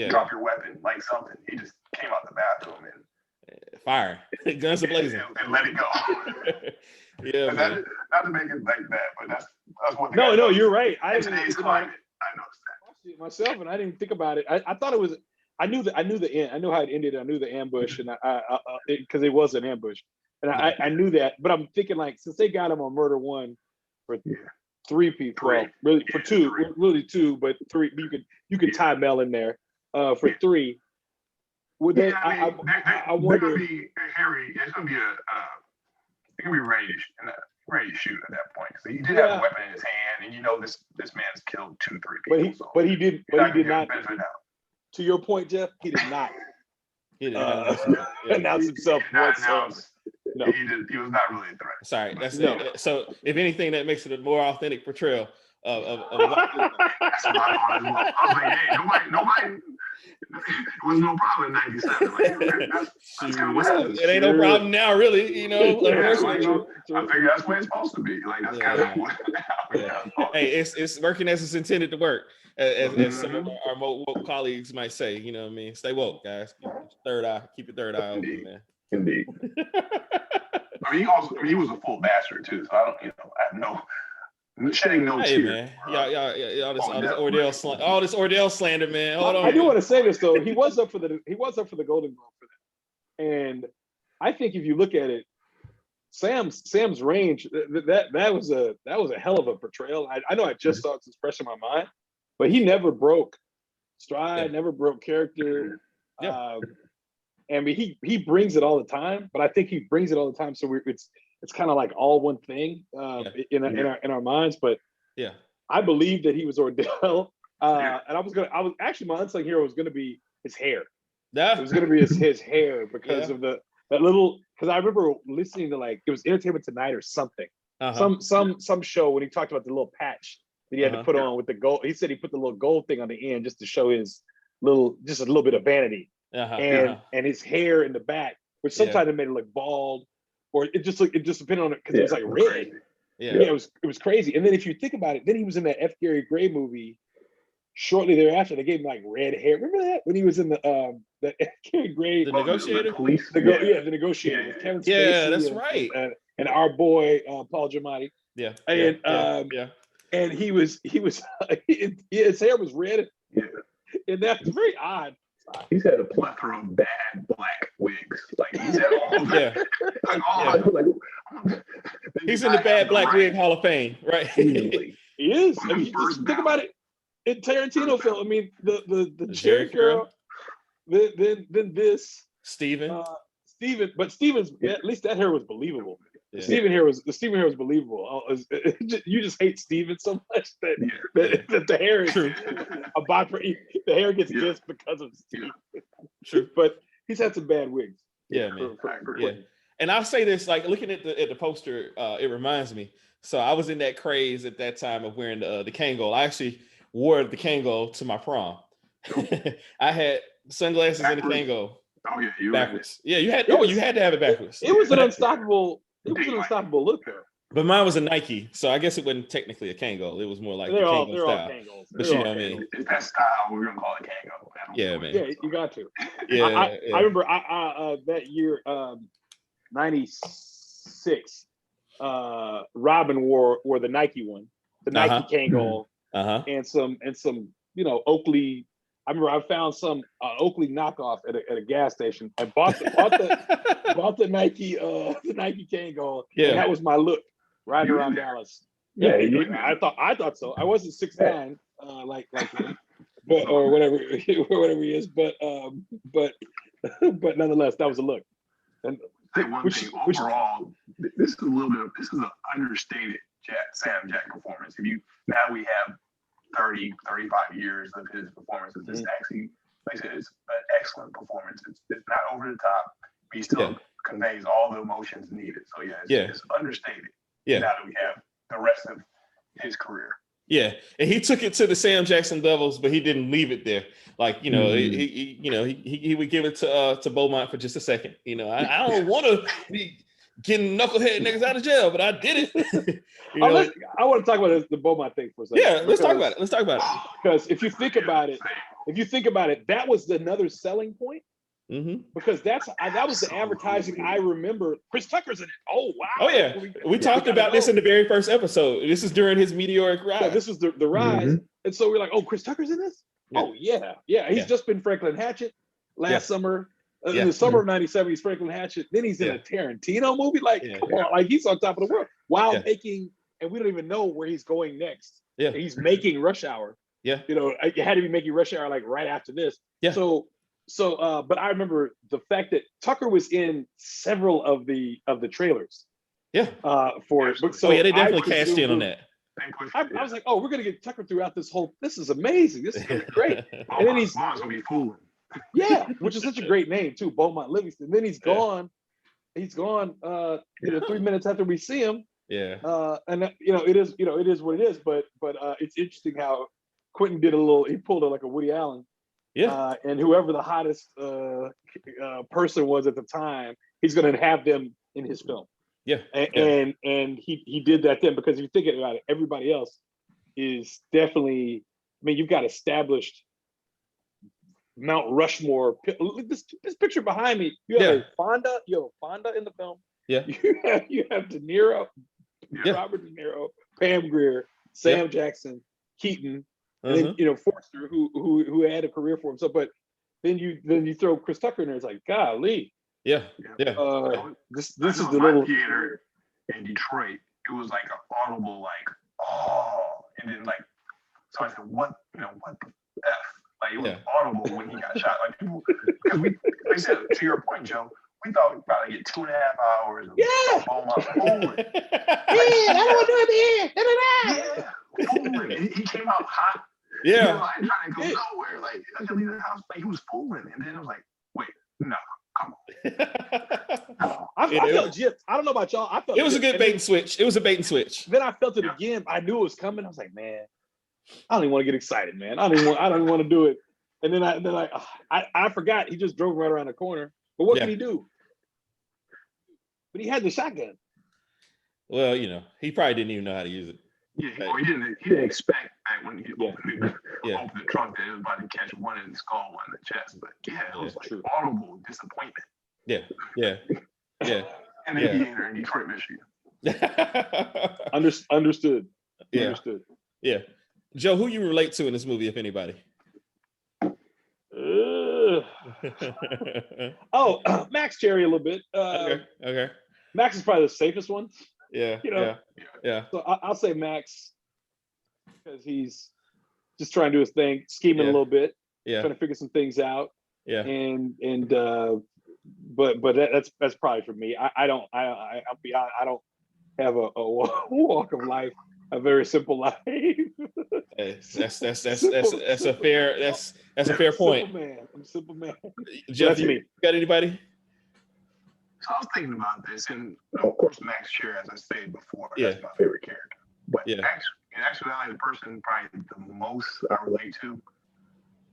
drop your weapon, like something. He just came out the bathroom and fire, guns ablazing, and let it go. Not to make it like that, but that's what. No, you're right. In today's climate, I noticed that. I see it myself, and I didn't think about it. I thought it was. I knew the end. I knew how it ended. I knew the ambush, and because it was an ambush, and I knew that. But I'm thinking, like, since they got him on murder one for 3 people, well, really for 2, really 2, but 3. You could tie Mel in there for 3. Would they? I wonder. Harry, it's gonna be it's gonna be ready to shoot at that point. So he did have a weapon in his hand, and this man's killed 2, 3 people. But he did not. To your point, Geoff, he did not. He didn't announce himself whatsoever. No, he was not really a threat. Sorry, that's it. So if anything, that makes it a more authentic portrayal of That's my honest look. I was like, hey, nobody. It was no problem in '97. Like, that's kind of what happened. It ain't no problem now, really. I figure that's what it's supposed to be. Like, that's kind of what. Hey, it's working as it's intended to work, as some of our more woke colleagues might say. You know what I mean? Stay woke, guys. Keep your third eye open, man. Indeed. I mean, he was a full bastard too. So I have no. Shedding no tears. Man, all this Ordell slander, man. Hold on. I do want to say this though. He was up for the Golden Globe for that, and I think if you look at it, Sam's range that was a hell of a portrayal. I know I just saw it's fresh in my mind, but he never broke stride, never broke character. I mean, he brings it all the time, but I think he brings it all the time. So it's kind of like all one thing in our minds. But I believe that he was Ordell, and I was actually my unsung hero was going to be his hair. It was going to be his hair because of that little. Because I remember listening to, like, it was Entertainment Tonight or something, some show when he talked about the little patch that he had to put on with the gold. He said he put the little gold thing on the end just to show his just a little bit of vanity. And his hair in the back, which sometimes it made it look bald, or it just depended on it because it was like red. It was crazy. And then if you think about it, then he was in that F. Gary Gray movie. Shortly thereafter, they gave him like red hair. Remember that when he was in the F. Gary Gray, the Negotiator, the Negotiator. With Kevin Spacey, that's right. And our boy Paul Giamatti. And he was his hair was red, and that's very odd. He's had a plethora of bad black wigs. Like, he's had all he's in the bad black wig Hall of Fame, right? He is. I mean, just think about it. In Tarantino film, I mean, the Cherry Girl, then this Steven, but Steven's, at least that hair was believable. The Steven hair was believable. You just hate Steven so much that the hair is a byproduct. The hair gets just because of Steven. True, but he's had some bad wigs. Yeah, man. And I'll say this, like, looking at the poster, it reminds me. So I was in that craze at that time of wearing the Kangol. I actually wore the Kangol to my prom. I had sunglasses and a Kangol. Oh yeah, you backwards. Yeah, you had to have it backwards. It was an unstoppable. It was an unstoppable look though. But mine was a Nike, so I guess it wasn't technically a Kangol. It was more like they're the all style. Kangols. But you know what I mean? If that's style, we're gonna call it Kangol. Yeah, man. Yeah, you got to. Yeah, I remember that year, 96. Robin wore the Nike one, the Nike Kangol, and some Oakley. I remember I found some Oakley knockoff at a gas station. I bought the Nike Kangol. Yeah, and that was my look riding around Dallas. Yeah, I thought so. I wasn't 6'9", like him, but or whatever he is, but nonetheless, that was a look. And this is an understated Sam Jack performance. Now we have 30, 35 years of his performances. It's actually, like I said, it's an excellent performance. It's not over the top, but he still conveys all the emotions needed. So it's understated. Yeah. Now that we have the rest of his career. Yeah, and he took it to the Sam Jackson levels, but he didn't leave it there. Like, he would give it to Beaumont for just a second. I don't want to be getting knucklehead niggas out of jail, but I did it. I want to talk about the Beaumont thing for a second. Yeah, let's talk about it. Because if you think about it, that was another selling point. Mm-hmm. Because that was the advertising I remember. Chris Tucker's in it. Oh wow! Oh yeah, we talked about this in the very first episode. This is during his meteoric rise. Yeah, this was the rise, and so we're like, oh, Chris Tucker's in this. Yeah. Oh yeah. He's just been Franklin Hatchet last summer. In the summer of '97, he's Franklin Hatchet. Then he's in a Tarantino movie. Like, come on, like he's on top of the world while making, and we don't even know where he's going next. Yeah, he's making Rush Hour. Yeah, it had to be making Rush Hour like right after this. Yeah. So, but I remember the fact that Tucker was in several of the trailers. Yeah. They definitely cashed in on that. I was like, oh, we're gonna get Tucker throughout this whole. This is amazing. This is gonna be great. And then he's gonna be fooling. Yeah, which is such a great name too, Beaumont Livingston. Then he's gone. He's gone. 3 minutes after we see him. Yeah. And it is what it is. But it's interesting how Quentin he pulled like a Woody Allen. Yeah. And whoever the hottest person was at the time, he's going to have them in his film. Yeah. And he did that then, because if you think about it, everybody else is definitely. I mean, you've got established Mount Rushmore. This picture behind me. You have a Fonda. You have a Fonda in the film. Yeah. You have De Niro, Robert De Niro, Pam Grier, Sam Jackson, Keaton. And then Forster, who had a career for himself, but then you throw Chris Tucker in there. It's like, golly, this is the little theater in Detroit. It was like an audible, like, oh, and then like, so I said, what the f? Like, it was audible when he got shot. Like, people, because like I said, to your point, Joe, we thought we'd probably get 2.5 hours of Beaumont fooling. I don't want to do it fooling. He came out hot. Yeah. Like, trying to go nowhere. Like, I could leave the house. Like, he was fooling. And then I was like, wait, no, come on. I felt gypped. I don't know about y'all. I felt it was a good bait and switch. It was a bait and switch. Then I felt it again. I knew it was coming. I was like, man, I don't even want to get excited, man. I don't even want to do it. And then I forgot he just drove right around the corner. But what can he do? But he had the shotgun. Well, he probably didn't even know how to use it. Yeah, he didn't expect that when he opened the trunk that it was about to catch one in the skull, one in the chest. But it was like audible disappointment. Yeah. And then he entered in Detroit, Michigan. Understood. Yeah. Understood. Yeah. Joe, who you relate to in this movie, if anybody? Max Cherry a little bit. Okay. Max is probably the safest one. Yeah. So I'll say Max, because he's just trying to do his thing, scheming a little bit, trying to figure some things out. Yeah. But that's probably for me. I'll be honest, I don't have a walk of life, a very simple life. That's a fair point. I'm a simple man. Jeff, you got anybody? So I was thinking about this, and of course, Max Shear, as I stated before, Yeah. that's my favorite character. But Yeah. in actuality, the person probably the most I relate to,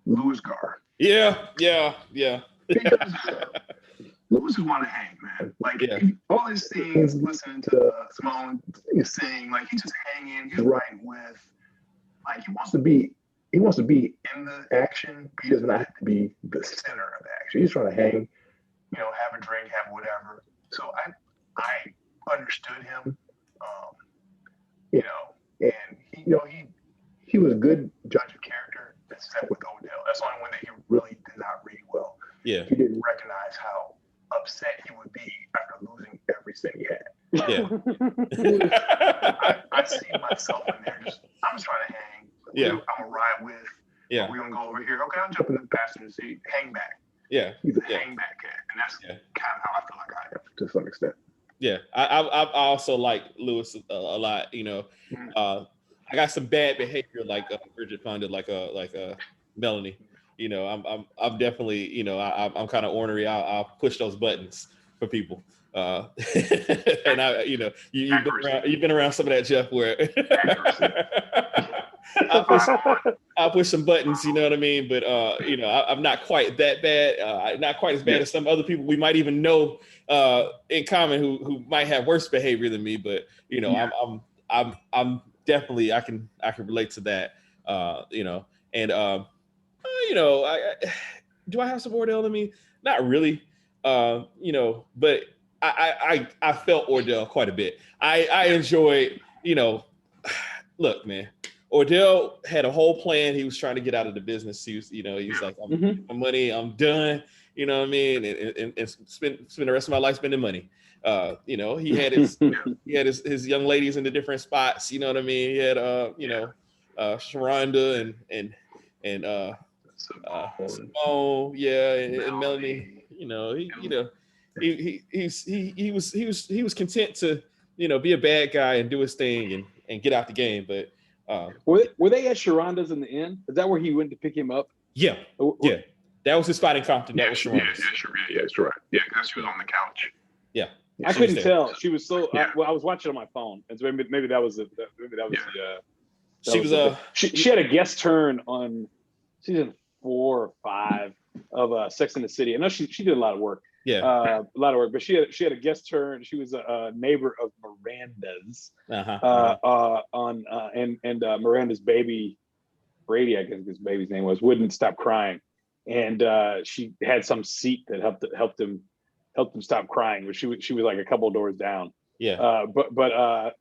Louis Gar. Yeah. Because Louis want to hang, man. Like all his things, listening to Simone sing, like he's just hanging, he's riding with. Like he wants to be in the action, but he does not have to be the center of the action. He's trying to hang, have a drink, have whatever. So I understood him, and he was a good judge of character, except with Odell. That's the only one that he really did not read well. Yeah. He didn't recognize how upset he would be after losing every cent he had. Yeah. I see myself in there. I'm just trying to hang. Yeah. I'm gonna ride with. Yeah. We're gonna go over here. Okay, I'm jumping in the passenger seat. Hang back. Yeah. He's a hang back cat, and that's kind of how I feel like I am to some extent. Yeah. I also like Lewis a lot. I got some bad behavior like Bridget Fonda, like Melanie. I'm definitely, I'm kind of ornery. I'll push those buttons for people. And you've been around some of that, Geoff, where I'll push some buttons, you know what I mean? But I'm not quite that bad. Not quite as bad as some other people we might even know in common who might have worse behavior than me. But I'm definitely I can relate to that. Do I have some Ordell in me? Not really. But I felt Ordell quite a bit. I enjoyed, look, man, Ordell had a whole plan. He was trying to get out of the business. He was like, I'm making my money, I'm done. You know what I mean? And spend the rest of my life spending money. He had his young ladies in the different spots. You know what I mean? He had Sharonda and Simone, and Melanie. He was content to be a bad guy and do his thing and get out the game. But were they at Sharonda's in the end? Is that where he went to pick him up? Yeah. That was his spot in Compton. That was Sharonda's. Yeah, that's right. Yeah, because she was on the couch. Yeah. I couldn't tell. She was so. I was watching on my phone, and so maybe that was the. She had a guest turn on season 4 or 5 of Sex and the City. I know she did a lot of work. Yeah, a lot of work. But she had a guest turn. She was a neighbor of Miranda's. Miranda's baby, Brady, I guess his baby's name was, wouldn't stop crying, and she had some seat that helped him stop crying. But she was like a couple doors down. Yeah.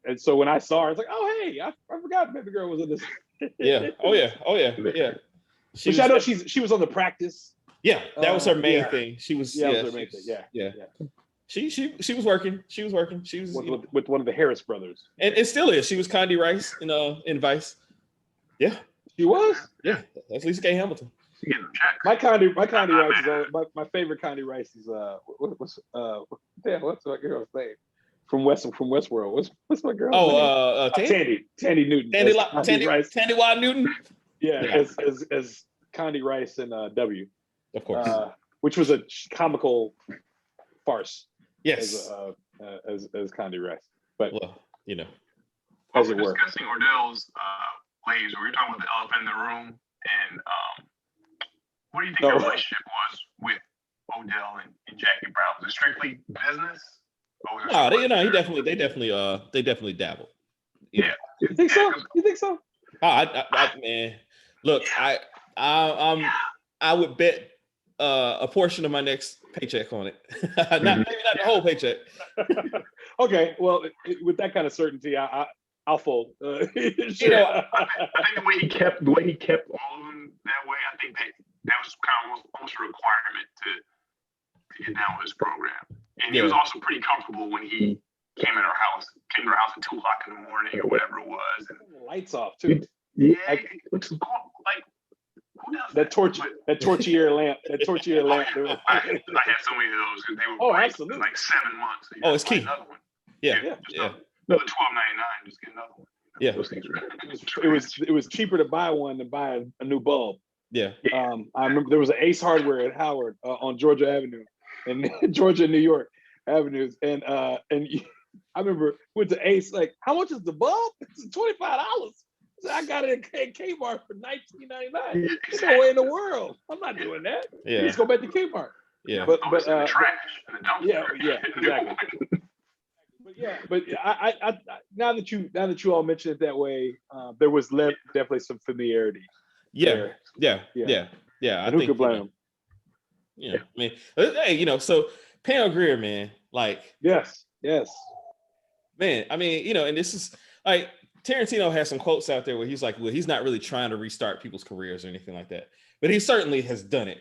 And so when I saw her, I was like, oh hey, I forgot baby girl was in this. Yeah. Oh yeah. I know she was on the practice. Yeah, that was her main thing. She was. That was her main thing. Yeah. She was working. She was with one of the Harris brothers. And it still is. She was Condi Rice in Vice. Yeah. She was. Yeah, that's Lisa K. Hamilton. My Condi Rice is my favorite Condi Rice is what's my girl's name from Westworld? What's my girl's name? Tandy Newton. Tandy Wild Newton. Yeah, as Condi Rice in W. Of course. Which was a comical farce. Yes. As Condi Rice, but as it were. Discussing Ordell's ways, we were talking about the elephant in the room, and what do you think their relationship was with Odell and Jackie Brown? Was it strictly business? No, they definitely dabbled. Yeah. You think so? Man, look, I would bet a portion of my next paycheck on it. Maybe not the whole paycheck. Okay, well, with that kind of certainty, I'll fold. I think the way he kept all of them that way, I think that was kind of almost a requirement to get down with his program. And he was also pretty comfortable when he came to our house at 2 o'clock in the morning or whatever it was. And lights off too. Yeah, like that tortilla lamp. I had so many of those because they were absolutely like 7 months. So it's key. Another one. Yeah. Another $12.99, just get another one. Yeah. Those things it was cheaper to buy one than buy a new bulb. Yeah. I remember there was an Ace Hardware at Howard on Georgia Avenue in Georgia, New York. avenues, and I remember went to Ace, like, how much is the bulb? It's $25. So I got it at Kmart for $19.99. There's no way in the world. I'm not doing that. Yeah. Just go back to Kmart. Yeah. But the trash. Yeah, exactly. but I now that you all mention it that way, there was definitely some familiarity. Yeah. There. I who think could blame him? I mean, hey, so Pam Grier, man, like, yes, man. I mean, and this is like Tarantino has some quotes out there where he's like, well, he's not really trying to restart people's careers or anything like that, but he certainly has done it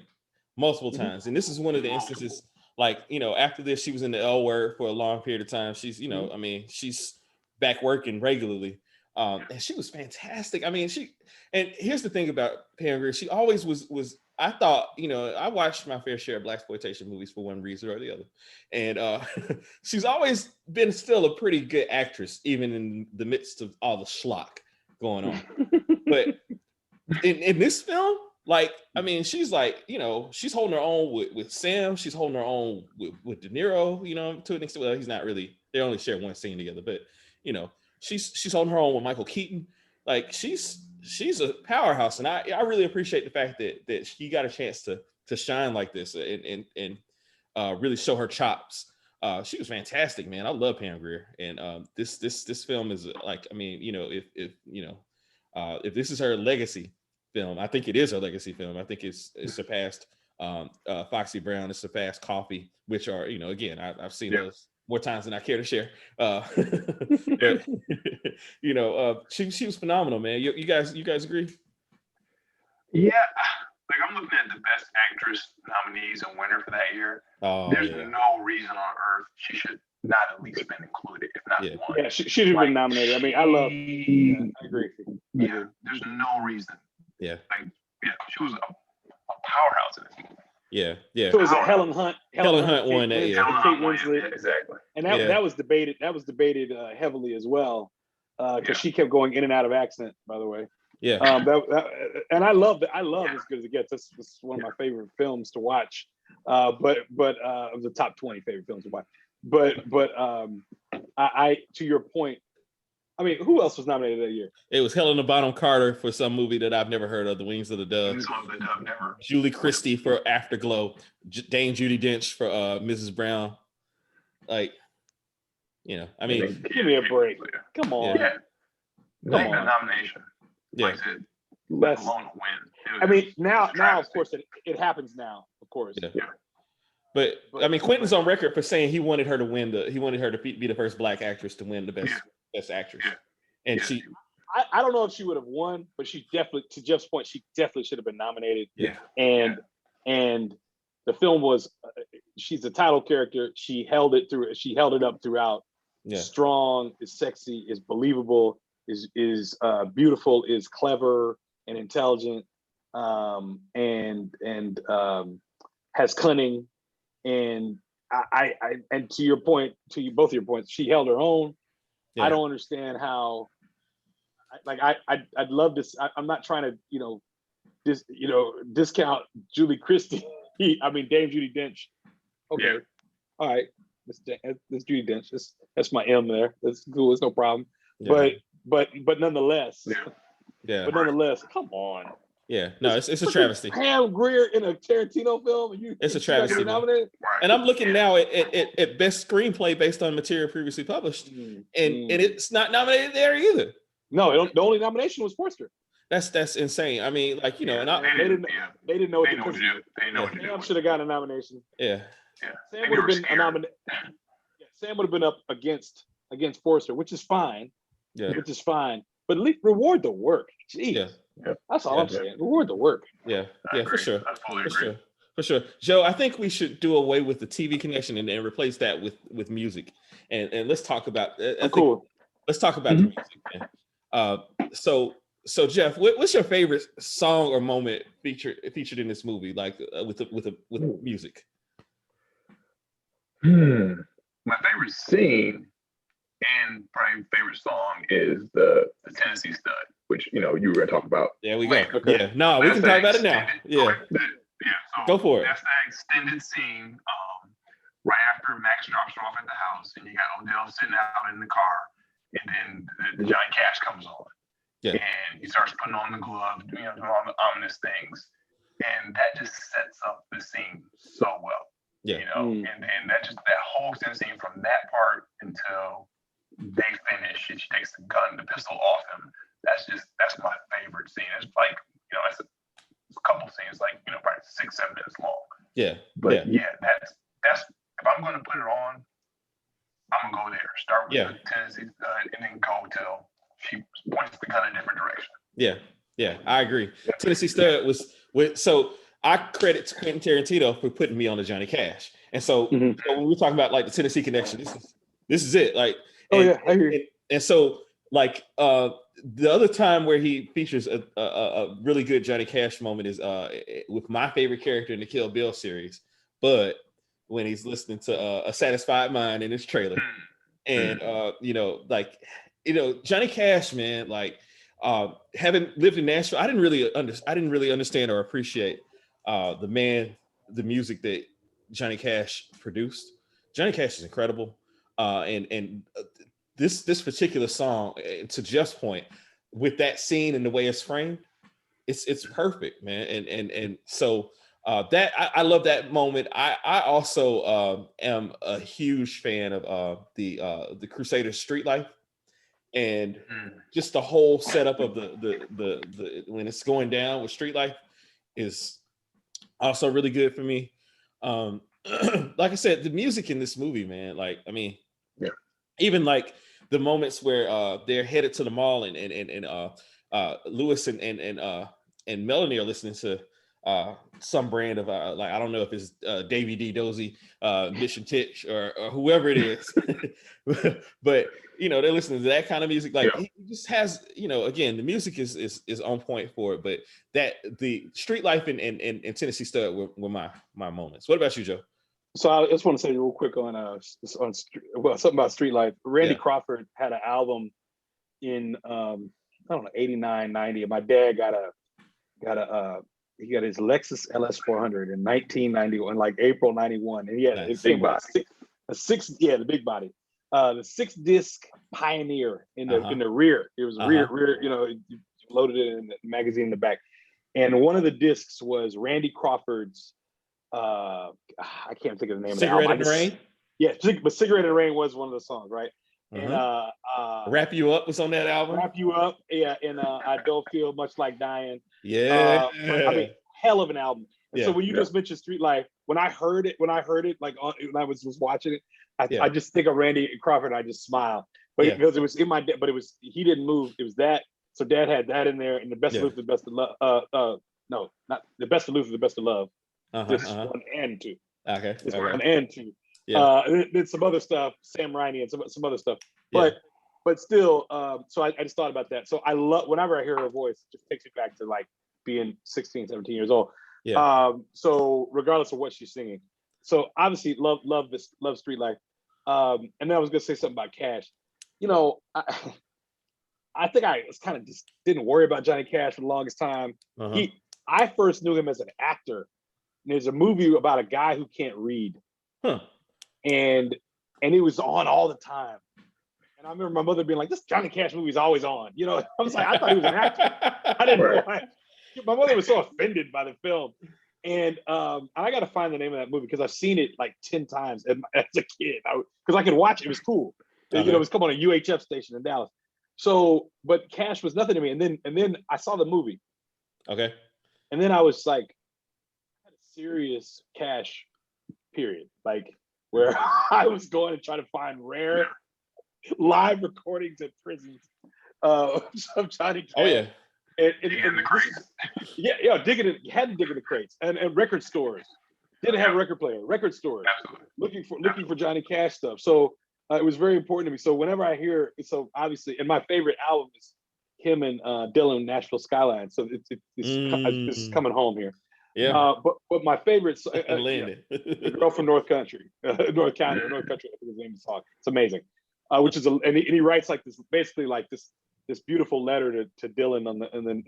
multiple times. And this is one of the instances, like, after this, she was in the L Word for a long period of time. She's, I mean, she's back working regularly. And she was fantastic. I mean, and here's the thing about Pam Grier, she always was, I thought, I watched my fair share of blaxploitation movies for one reason or the other. And she's always been still a pretty good actress, even in the midst of all the schlock going on. But in this film, like, I mean, she's like, she's holding her own with Sam. She's holding her own with De Niro, to an extent. Well, he's not really, they only share one scene together, but, she's holding her own with Michael Keaton. Like, she's a powerhouse, and I really appreciate the fact that she got a chance to shine like this and really show her chops. She was fantastic, man. I love Pam Grier, and this film is like, I mean, if this is her legacy film, I think it is her legacy film. I think it's surpassed Foxy Brown, it's surpassed Coffee, which are, again, I've seen those more times than I care to share. She was phenomenal, man. You guys agree? Yeah, like, I'm looking at the best actress nominees and winner for that year. There's no reason on earth she should not at least been included, if not one. Yeah, she should have been nominated. I mean, I agree. Yeah, there's no reason. Yeah. Like, she was a powerhouse in this movie. Yeah. So it was Helen Hunt. Helen Hunt won that. Kate Winslet. Yeah, exactly. And that was debated. That was debated heavily as well, because she kept going in and out of accent. By the way. Yeah. And I love As Good as It Gets. This is one of my favorite films to watch. But of the top 20 favorite films to watch. But I to your point, I mean, who else was nominated that year? It was Helena Bonham Carter for some movie that I've never heard of, The Wings of the Dove. Never. Julie Christie for Afterglow. Dame Judi Dench for Mrs. Brown. Like, I mean, give me a break. Come on. Yeah. Come on. Nomination. Yeah. Like let alone win. I mean, now of course it happens now, of course. Yeah. But I mean, Quentin's on record for saying he wanted her to win he wanted her to be the first Black actress to win the best actress. Yeah. And she, I don't know if she would have won, but she definitely, to Jeff's point, she definitely should have been nominated. Yeah. And the film was, she's a title character. She held it up throughout. Yeah. Strong, is sexy, is believable, is beautiful, is clever and intelligent, and has cunning. And I and to your point, both of your points, she held her own. Yeah. I don't understand how. I'd love to. I'm not trying to, discount Julie Christie. Dame Judi Dench. Okay, yeah. All right, Miss Judi Dench. That's my M there. That's cool. It's no problem. Yeah. But nonetheless. Yeah. But nonetheless, come on. Yeah, no, it's a travesty. Pam Grier in a Tarantino film, it's a travesty. And I'm looking now at best screenplay based on material previously published, and it's not nominated there either. No, the only nomination was Forster. That's insane. I mean, like, and they didn't know what to do. They know what to do. Sam should have gotten a nomination. Yeah. Sam would have been a nomination. Sam would have been up against Forster, which is fine. Yeah. Which is fine, but at least reward the work. Jeez. Yeah. That's all I'm saying. Reward the work. Yeah, for sure. For sure. Joe, I think we should do away with the TV connection and replace that with music. And let's talk about cool. Let's talk about the music, man. So Geoff, what's your favorite song or moment featured in this movie, like with music? My favorite scene and probably favorite song is the Tennessee Stud, which you were going to talk about. There we go. Okay. Yeah, no, we can talk about it now. Yeah, so go for it. That's that extended scene right after Max drops her off at the house, and you got Odell sitting out in the car, and then the Johnny Cash comes on. Yeah. And he starts putting on the glove, doing all the ominous things. And that just sets up the scene so well. Yeah. And that whole scene from that part until they finish and she takes the pistol off him. That's my favorite scene. It's like, it's a couple scenes, like, probably 6-7 minutes long. Yeah. But that's if I'm gonna put it on, I'm gonna go there. Start with the Tennessee stud and then go till she points the gun in a different direction. Yeah, I agree. Tennessee Stud was so I credit Quentin Tarantino for putting me on the Johnny Cash. And so, so when we're talking about like the Tennessee connection, this is it. Like, I hear you. And so, like, the other time where he features a really good Johnny Cash moment is with my favorite character in the Kill Bill series, but when he's listening to A Satisfied Mind in his trailer, and Johnny Cash, man, like, having lived in Nashville, I didn't really understand or appreciate the music that Johnny Cash produced. Johnny Cash is incredible, and this particular song, to Jeff's point, with that scene and the way it's framed, it's perfect, man. And so that I love that moment. I also am a huge fan of the Crusaders' Street Life. And just the whole setup of the when it's going down with Street Life is also really good for me. Like I said, the music in this movie, man, like, I mean, even like the moments where they're headed to the mall and Lewis and Melanie are listening to some brand of like, I don't know if it's Davy D Dozy, Mission Titch, or whoever it is, but they're listening to that kind of music. Like, he just has, again, the music is on point for it. But that the Street Life and Tennessee Stud were my moments. What about you, Joe? So I just want to say real quick on something about Street Life. Randy Crawford had an album in I don't know, 89, 90. And my dad got his Lexus LS 400 in 1991, like April 91. And he had the big body. The 6-disc Pioneer in the rear. It was rear, you loaded it in the magazine in the back. And one of the discs was Randy Crawford's I can't think of the name Cigarette of the album. in the Rain? Yeah, but Cigarette in the Rain was one of the songs, right? And Wrap You Up was on that album. Wrap You Up, and I Don't Feel Much Like Dying. Yeah. I mean, hell of an album. And so when you just mentioned Street Life, when I heard it, like when I was just watching it, I just think of Randy Crawford and I just smile. But because it was in my dad, but he didn't move. It was that. So Dad had that in there, and the best of Luther, the best of love. No, not the best of Luther, the best of love. Just 1 and 2. Okay. It's 1 and 2. And then some other stuff, Sam Raimi and some other stuff. But still, so I just thought about that. So I love, whenever I hear her voice, it just takes me back to like being 16, 17 years old. So regardless of what she's singing. So obviously love Street Life. And then I was gonna say something about Cash. I think I was kind of just didn't worry about Johnny Cash for the longest time. I first knew him as an actor. And there's a movie about a guy who can't read. And he was on all the time. And I remember my mother being like, this Johnny Cash movie's always on. I was like, I thought he was an actor. I didn't know why. My mother was so offended by the film. And I got to find the name of that movie because I've seen it like 10 times as a kid. Because I could watch it. It was cool. It was coming on a UHF station in Dallas. So, but Cash was nothing to me. And then I saw the movie. Okay. And then I was like, I had a serious Cash period. Like where I was going to try to find rare live recordings at prisons of Johnny Cash. Oh yeah. And the crates. Digging it. You had to dig in the crates and record stores. Didn't have a record player. Record stores. Absolutely. Looking for Johnny Cash stuff. So it was very important to me. So whenever I hear, so obviously, and my favorite album is him and Dylan, Nashville Skyline. So this is coming home here. Yeah. But my favorite, the girl from North Country, North Country. I think his name is song. It's amazing. Which is and he writes like this, basically like this beautiful letter to Dylan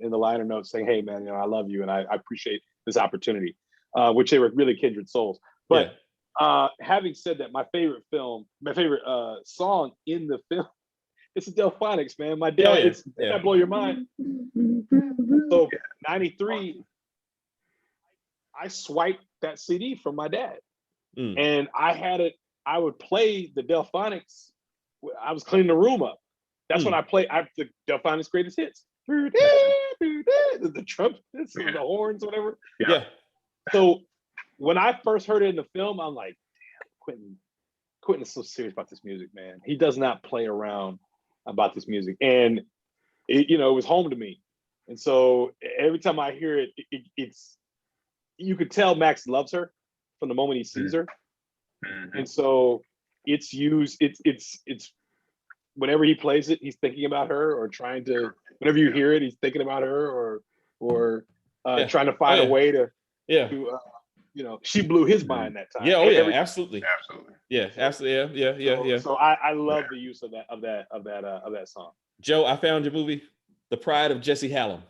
in the liner notes saying, hey man, I love you and I appreciate this opportunity, which they were really kindred souls. But Having said that, my favorite song in the film, it's the Delphonics, man. My dad, that blow your mind. So 93, I swiped that CD from my dad, and I had it. I would play the Delphonics. I was cleaning the room up. That's when I play the Delphonics greatest hits. The trumpets, the horns, whatever. Yeah. So when I first heard it in the film, I'm like, damn, Quentin is so serious about this music, man. He does not play around about this music. And it was home to me. And so every time I hear it, it's you could tell Max loves her from the moment he sees her. And so it's used, it's whenever he plays it, he's thinking about her, or trying to, whenever you hear it, he's thinking about her, or trying to find a way to she blew his mind that time. Absolutely. Yeah, absolutely. Yeah. So I love the use of that song. Joe, I found your movie, The Pride of Jesse Hallam.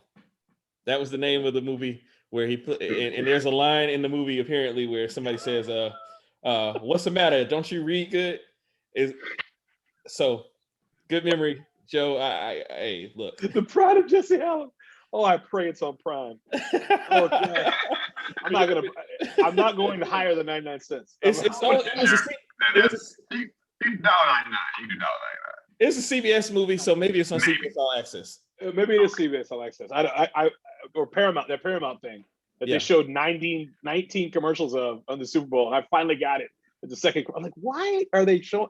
That was the name of the movie where he put, and there's a line in the movie apparently where somebody says, "What's the matter? Don't you read good?" So good memory, Joe. Hey, look. The Pride of Jesse Hallam. Oh, I pray it's on Prime. Oh, God. I'm not going to higher than 99 cents. It's a CBS movie, so maybe it's on CBS All Access. Maybe it is CBS All Access. Or Paramount, that Paramount thing that they showed 19 commercials of on the Super Bowl, and I finally got it at the second. I'm like, why are they showing?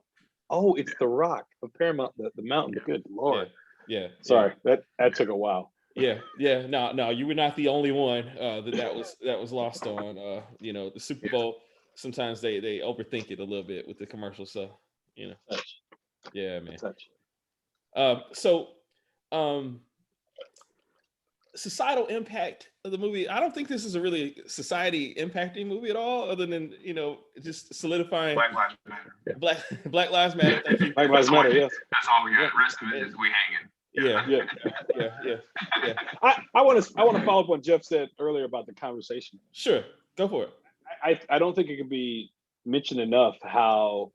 Oh, it's The Rock of Paramount, the mountain. Good Lord. Yeah. Sorry, that took a while. Yeah. No, you were not the only one that was lost on. The Super Bowl. Sometimes they overthink it a little bit with the commercials. So yeah, man. Societal impact of the movie. I don't think this is a really society impacting movie at all, other than just solidifying Black Lives Matter. Black Lives Matter. Thank you. Black Lives Matter. Yes. That's all we got. The rest of it is we hanging. Yeah. I want to follow up on what Geoff said earlier about the conversation. Sure, go for it. I don't think it can be mentioned enough how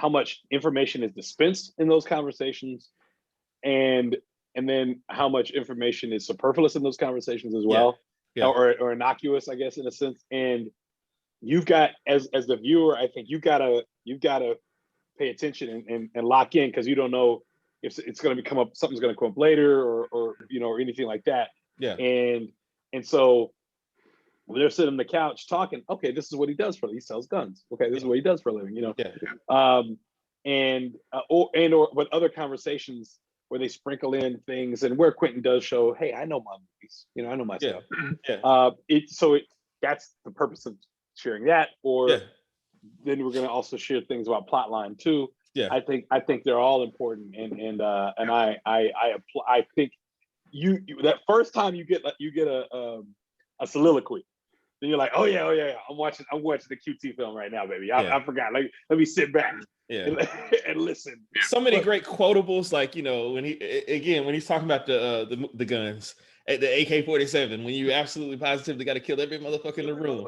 much information is dispensed in those conversations, and then how much information is superfluous in those conversations as well, or innocuous, I guess, in a sense. And you've got, as the viewer, I think you've got to pay attention and lock in, because you don't know if it's going to come up, something's going to come up later, or anything like that. Yeah. And so when they're sitting on the couch talking, okay, this is what he does for a living. He sells guns. Okay, this is what he does for a living. Or with other conversations where they sprinkle in things, and where Quentin does show, hey, I know my movies. I know my stuff. Yeah. That's the purpose of sharing that. Or then we're going to also share things about plotline too. Yeah, I think they're all important, and I think you that first time you get a soliloquy, then you're like, oh yeah, I'm watching the QT film right now, baby. I forgot. Like, let me sit back and listen. So many great quotables, like when he's talking about the guns. At the AK-47, when you absolutely positively got to kill every motherfucker in the room.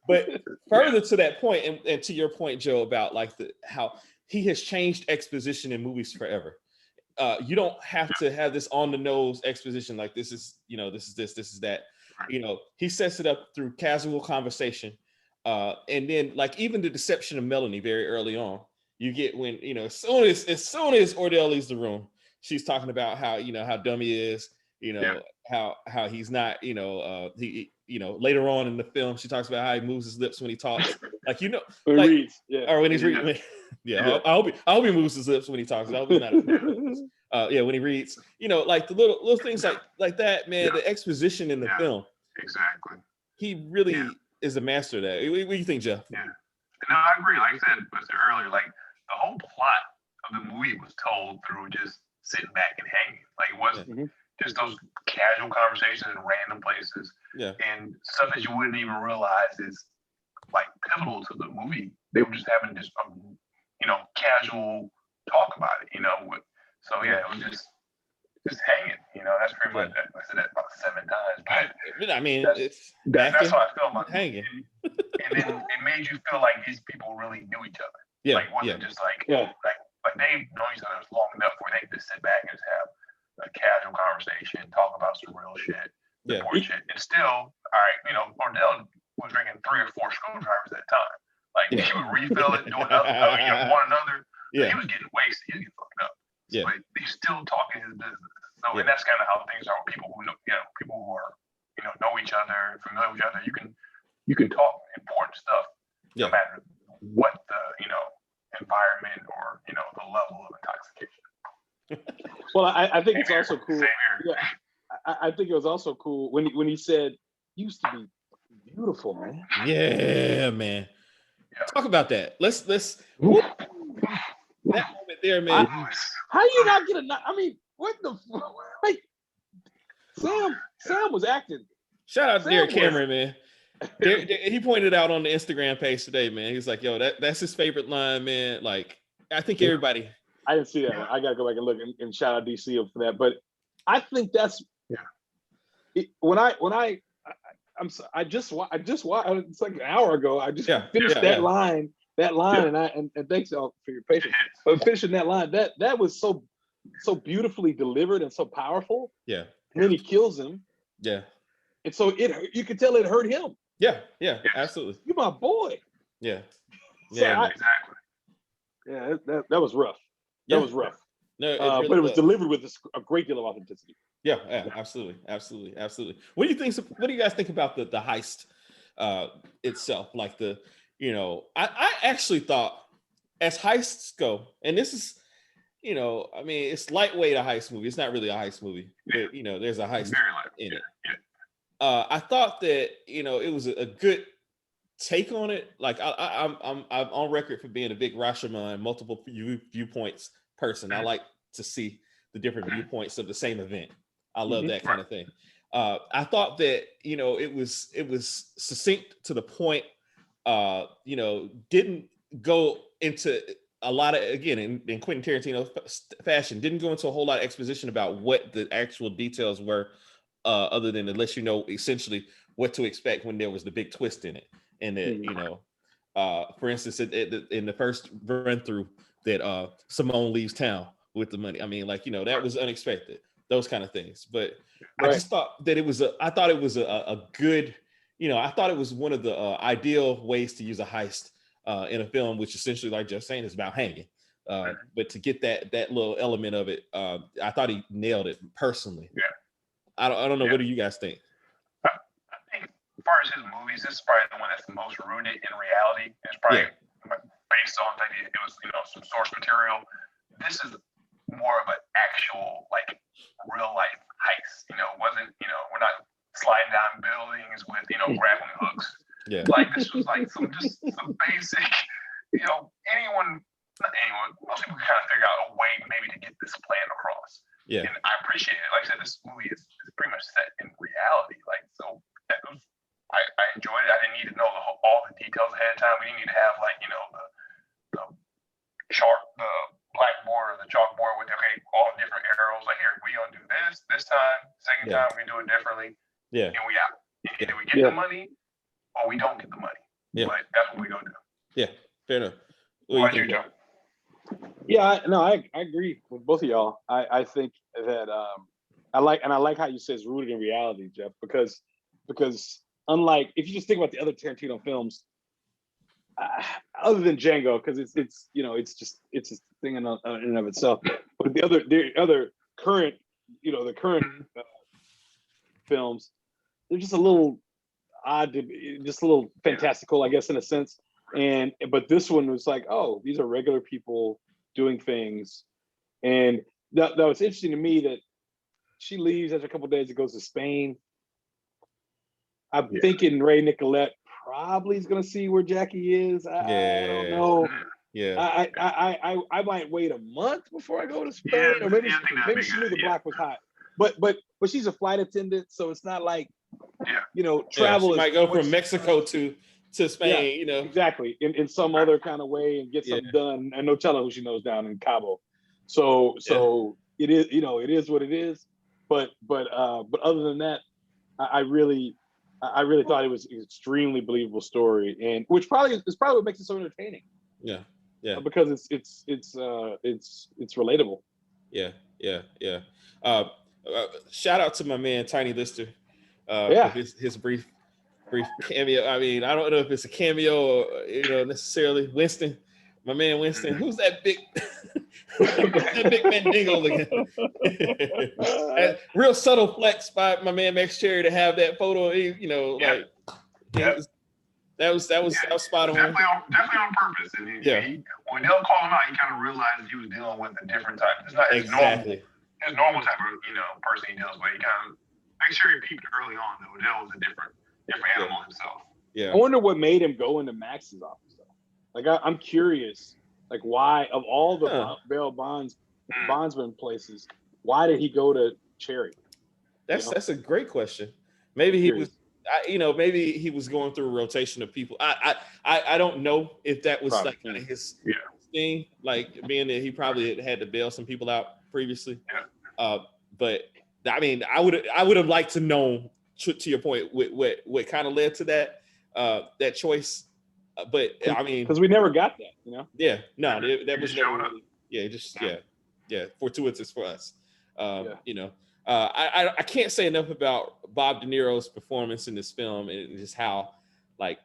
But further to that point, and to your point, Joe, about like how he has changed exposition in movies forever. You don't have to have this on the nose exposition like this is this is that. He sets it up through casual conversation, and then like even the deception of Melanie very early on. You get when as soon as Ordell leaves the room, she's talking about how how dumb he is, how he's not, he later on in the film she talks about how he moves his lips when he talks, like when he reads, or when he's reading. I hope he moves his lips when he talks. I hope he's not. When he reads, like the little things like that, man. The exposition in the film, exactly. He really is a master of that. What do you think, Geoff? Yeah, no, I agree. Like I said earlier, like the whole plot of the movie was told through just sitting back and hanging. Like it wasn't just those casual conversations in random places. Yeah. And stuff that you wouldn't even realize is like pivotal to the movie. They were just having this casual talk about it, So it was just hanging, that's pretty much I said that about 7 times. But I mean, that's how I feel about hanging. And and then it made you feel like these people really knew each other. Yeah, Like, it wasn't just like they've known each other long enough where they could just sit back and just have a casual conversation, talk about some real shit, important shit. And still, all right, you know, Cordell was drinking 3 or 4 screwdrivers at a time. Like, he would refill it, do another, one another. Yeah. He was getting wasted. He was getting fucked up. Yeah. But he's still talking his business. So, and that's kind of how things are with people who know, people who are, know each other, familiar with each other. You can talk important stuff, no matter what the, environment or, the level of intoxication. Well, I think it's also cool. Yeah, I think it was also cool when he said, "You used to be beautiful, man." Yeah, man. Yeah. Talk about that. Let's that moment there, man. How you not get a? I mean, what the like? Sam was acting. Shout out to Derek Cameron, man. He pointed out on the Instagram page today, man. He's like, "Yo, that's his favorite line, man." Like, I think everybody. I didn't see that one. I gotta go back and look and shout out DC for that. But I think that's I just watched. It's like an hour ago. I just finished that line, and thanks y'all for your patience. But finishing that line, that was so beautifully delivered and so powerful. Yeah. And then he kills him. Yeah. And so you could tell it hurt him. Yeah, absolutely. You're my boy. Yeah. Yeah, exactly. Yeah, that was rough. That was rough. No, really but it was delivered with a great deal of authenticity. Yeah, absolutely. What do you guys think about the heist itself? Like I actually thought, as heists go, and this is, I mean, it's lightweight a heist movie. It's not really a heist movie, but there's a heist in it. I thought that it was a good take on it. Like I'm on record for being a big Rashomon multiple viewpoints person. I like to see the different viewpoints of the same event. I love that kind of thing. I thought that it was succinct to the point. Didn't go into a lot of, again, in Quentin Tarantino fashion, didn't go into a whole lot of exposition about what the actual details were, other than to let you know essentially what to expect when there was the big twist in it. And that, for instance, in the first run through that Simone leaves town with the money. I mean, that was unexpected, those kind of things. But I just thought that it was a good, I thought it was one of the ideal ways to use a heist in a film, which essentially, like Geoff saying, is about hanging. But to get that little element of it, I thought he nailed it personally. Yeah. I don't know. Yeah. What do you guys think? I think as far as his movies, this is probably the one that's the most rooted in reality. It's probably based on that it was, some source material. This is more of an actual, real life heist. It wasn't, we're not sliding down buildings with, grappling hooks. Yeah. This was some basic, not anyone, most people can kind of figure out a way maybe to get this plan across. Yeah. And I appreciate it. Like I said, this movie is pretty much set in reality. I enjoyed it. I didn't need to know all the details ahead of time. We didn't need to have the blackboard or the chalkboard with all the different arrows. Like, here, we gonna do this time. Second time we do it differently. Yeah. And we out. Either we get the money or we don't get the money. Yeah. But that's what we gonna do. Yeah. Fair enough. What you, Joe? Yeah, I agree with both of y'all. I think that I like how you say it's rooted in reality, Geoff, because unlike, if you just think about the other Tarantino films, other than Django, because it's a thing in and of itself, but the other current films, they're just a little odd, just a little fantastical, I guess, in a sense. But this one was like, oh, these are regular people doing things. And that was interesting to me that she leaves after a couple of days and goes to Spain. I'm thinking Ray Nicolette probably is going to see where Jackie is. I don't know. Yeah. I might wait a month before I go to Spain, or maybe she knew the block was hot. But she's a flight attendant, so it's not like travel. She might go from Mexico to Spain, exactly, in some other kind of way, and get something done, and no telling who she knows down in Cabo. So it is, it is what it is. But other than that, I I really thought it was an extremely believable story, and which probably what makes it so entertaining. Yeah, yeah, because it's relatable. Yeah, yeah, yeah. Shout out to my man Tiny Lister for his brief cameo. I mean, I don't know if it's a cameo or necessarily. Winston, my man Winston. Who's that big that big Mandingo looking? Real subtle flex by my man Max Cherry to have that photo. That was spot on. Definitely on purpose. And when they'll call him out, he kind of realized he was dealing with a different type. It's not his normal type of person he deals with. He kind of make sure he peeped early on though. That was a different animal himself. Yeah. I wonder what made him go into Max's office though. Like I'm curious, like why of all the bail bondsman places, why did he go to Cherry? That's a great question. Maybe he was. Maybe he was going through a rotation of people. I don't know if that was like kind of his thing, like being that he probably had to bail some people out previously. But I mean, I would have liked to know, to your point, what kind of led to that choice. But I mean, because we never got that, Yeah, no, that was never really, fortuitous for us. I can't say enough about Bob De Niro's performance in this film and just how like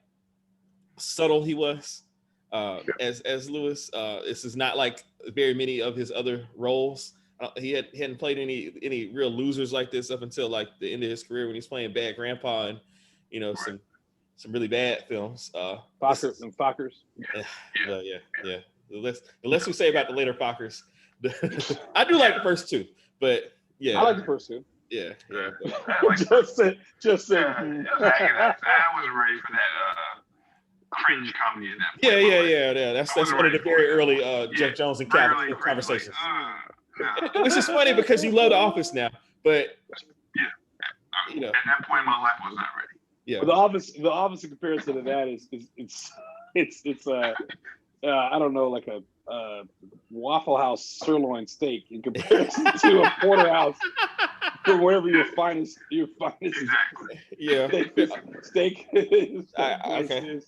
subtle he was as Lewis. This is not like very many of his other roles. He hadn't played any real losers like this up until like the end of his career when he's playing Bad Grandpa and some really bad films. Fockers. Yeah. The less we say about the later Fockers, I do like the first two, but. Yeah, I like the first two. Yeah. just said. I wasn't ready for that cringe comedy in that point. Yeah. That's one of the very early Geoff Jones and Calvin conversations. Which is funny because you love The Office now, but at that point in my life, I was not ready. Yeah, but the Office in comparison to that is I don't know, like a Waffle House sirloin steak in comparison to a porterhouse for wherever your finest steak is,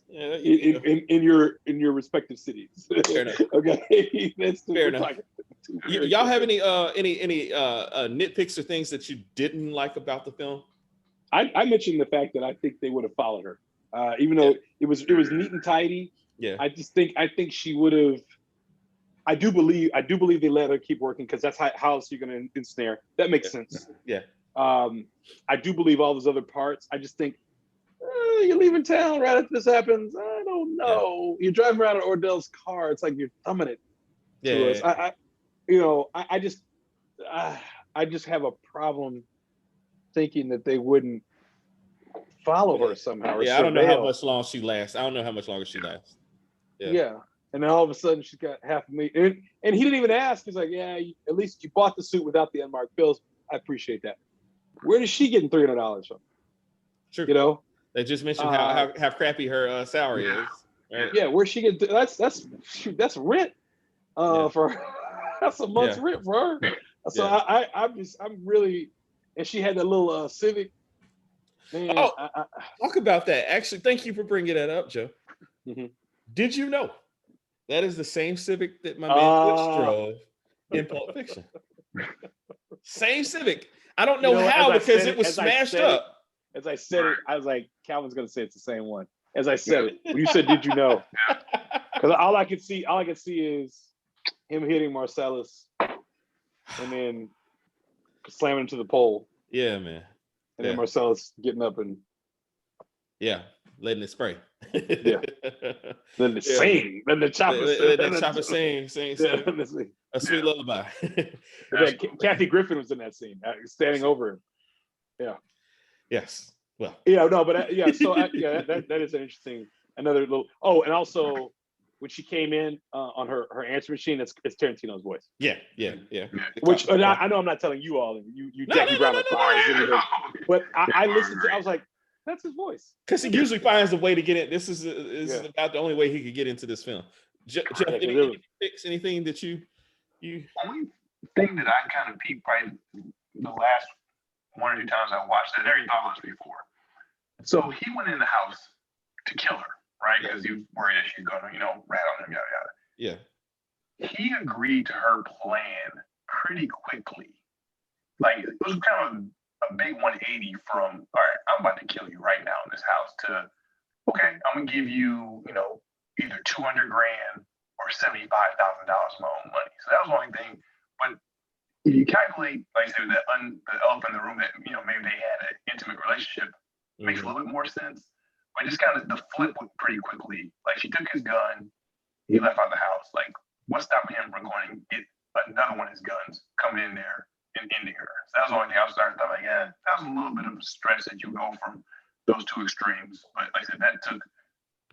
in your respective cities. Okay, that's fair enough. Y'all have any nitpicks or things that you didn't like about the film? I mentioned the fact that I think they would have followed her, even though it was neat and tidy. Yeah, I think she would have. I do believe they let her keep working because that's how else you're going to ensnare. That makes sense. Yeah. I do believe all those other parts. I just think you're leaving town right after this happens. I don't know. You're driving around in Ordell's car. It's like you're thumbing it to us. I just have a problem thinking that they wouldn't follow her somehow. Yeah, I don't know how much longer she lasts. I don't know how much longer she lasts. Yeah. And then all of a sudden she's got $500,000. And he didn't even ask. He's like, yeah, at least you bought the suit without the unmarked bills. I appreciate that. Where is she getting $300 from? True. They just mentioned how crappy her salary is. Right? Yeah, where she get that's rent for that's a month's rent for her. So I'm really, and she had that little Civic. Man, talk about that. Actually, thank you for bringing that up, Joe. Mm-hmm. Did you know that is the same Civic that my man Butch drove in Pulp Fiction? Same Civic. I don't know how because it was smashed up. As I said it, I was like, Calvin's going to say it's the same one. As I said it, when you said, "Did you know?" Because all I could see is him hitting Marcellus and then slamming into the pole. Yeah, man. And then Marcellus getting up and letting it spray. Then the sing. Then the chopper sing. A sweet lullaby. Kathy Griffin was in that scene, standing over him. Yeah. Yes. Well. Yeah. No. But So that is an interesting. Another little. Oh, and also when she came in on her answer machine, it's Tarantino's voice. Yeah. Which I know I'm not telling you all. You Jackie Brown but I listened to. I was like, that's his voice. Because he usually finds a way to get in. This is about the only way he could get into this film. Jeff, anything that you? Only thing that I kind of peeped by the last one or two times I watched, I never thought of this before. So he went in the house to kill her, right? Because he was worried that she's going to, rat on him, yada yada. Yeah. He agreed to her plan pretty quickly. Like it was kind of a big 180 from, all right, I'm about to kill you right now in this house to, okay, I'm gonna give you, either 200 grand or $75,000 of my own money. So that was one thing. But if you calculate, like I said, the elephant in the room that maybe they had an intimate relationship, makes a little bit more sense. But just kind of the flip went pretty quickly. Like she took his gun, he left out the house. Like what's stopping him from going and get another one of his guns coming in there and ending her? So that was the only thing I was starting to think like, yeah, that was a little bit of a stretch that you go from those two extremes. But like I said, that took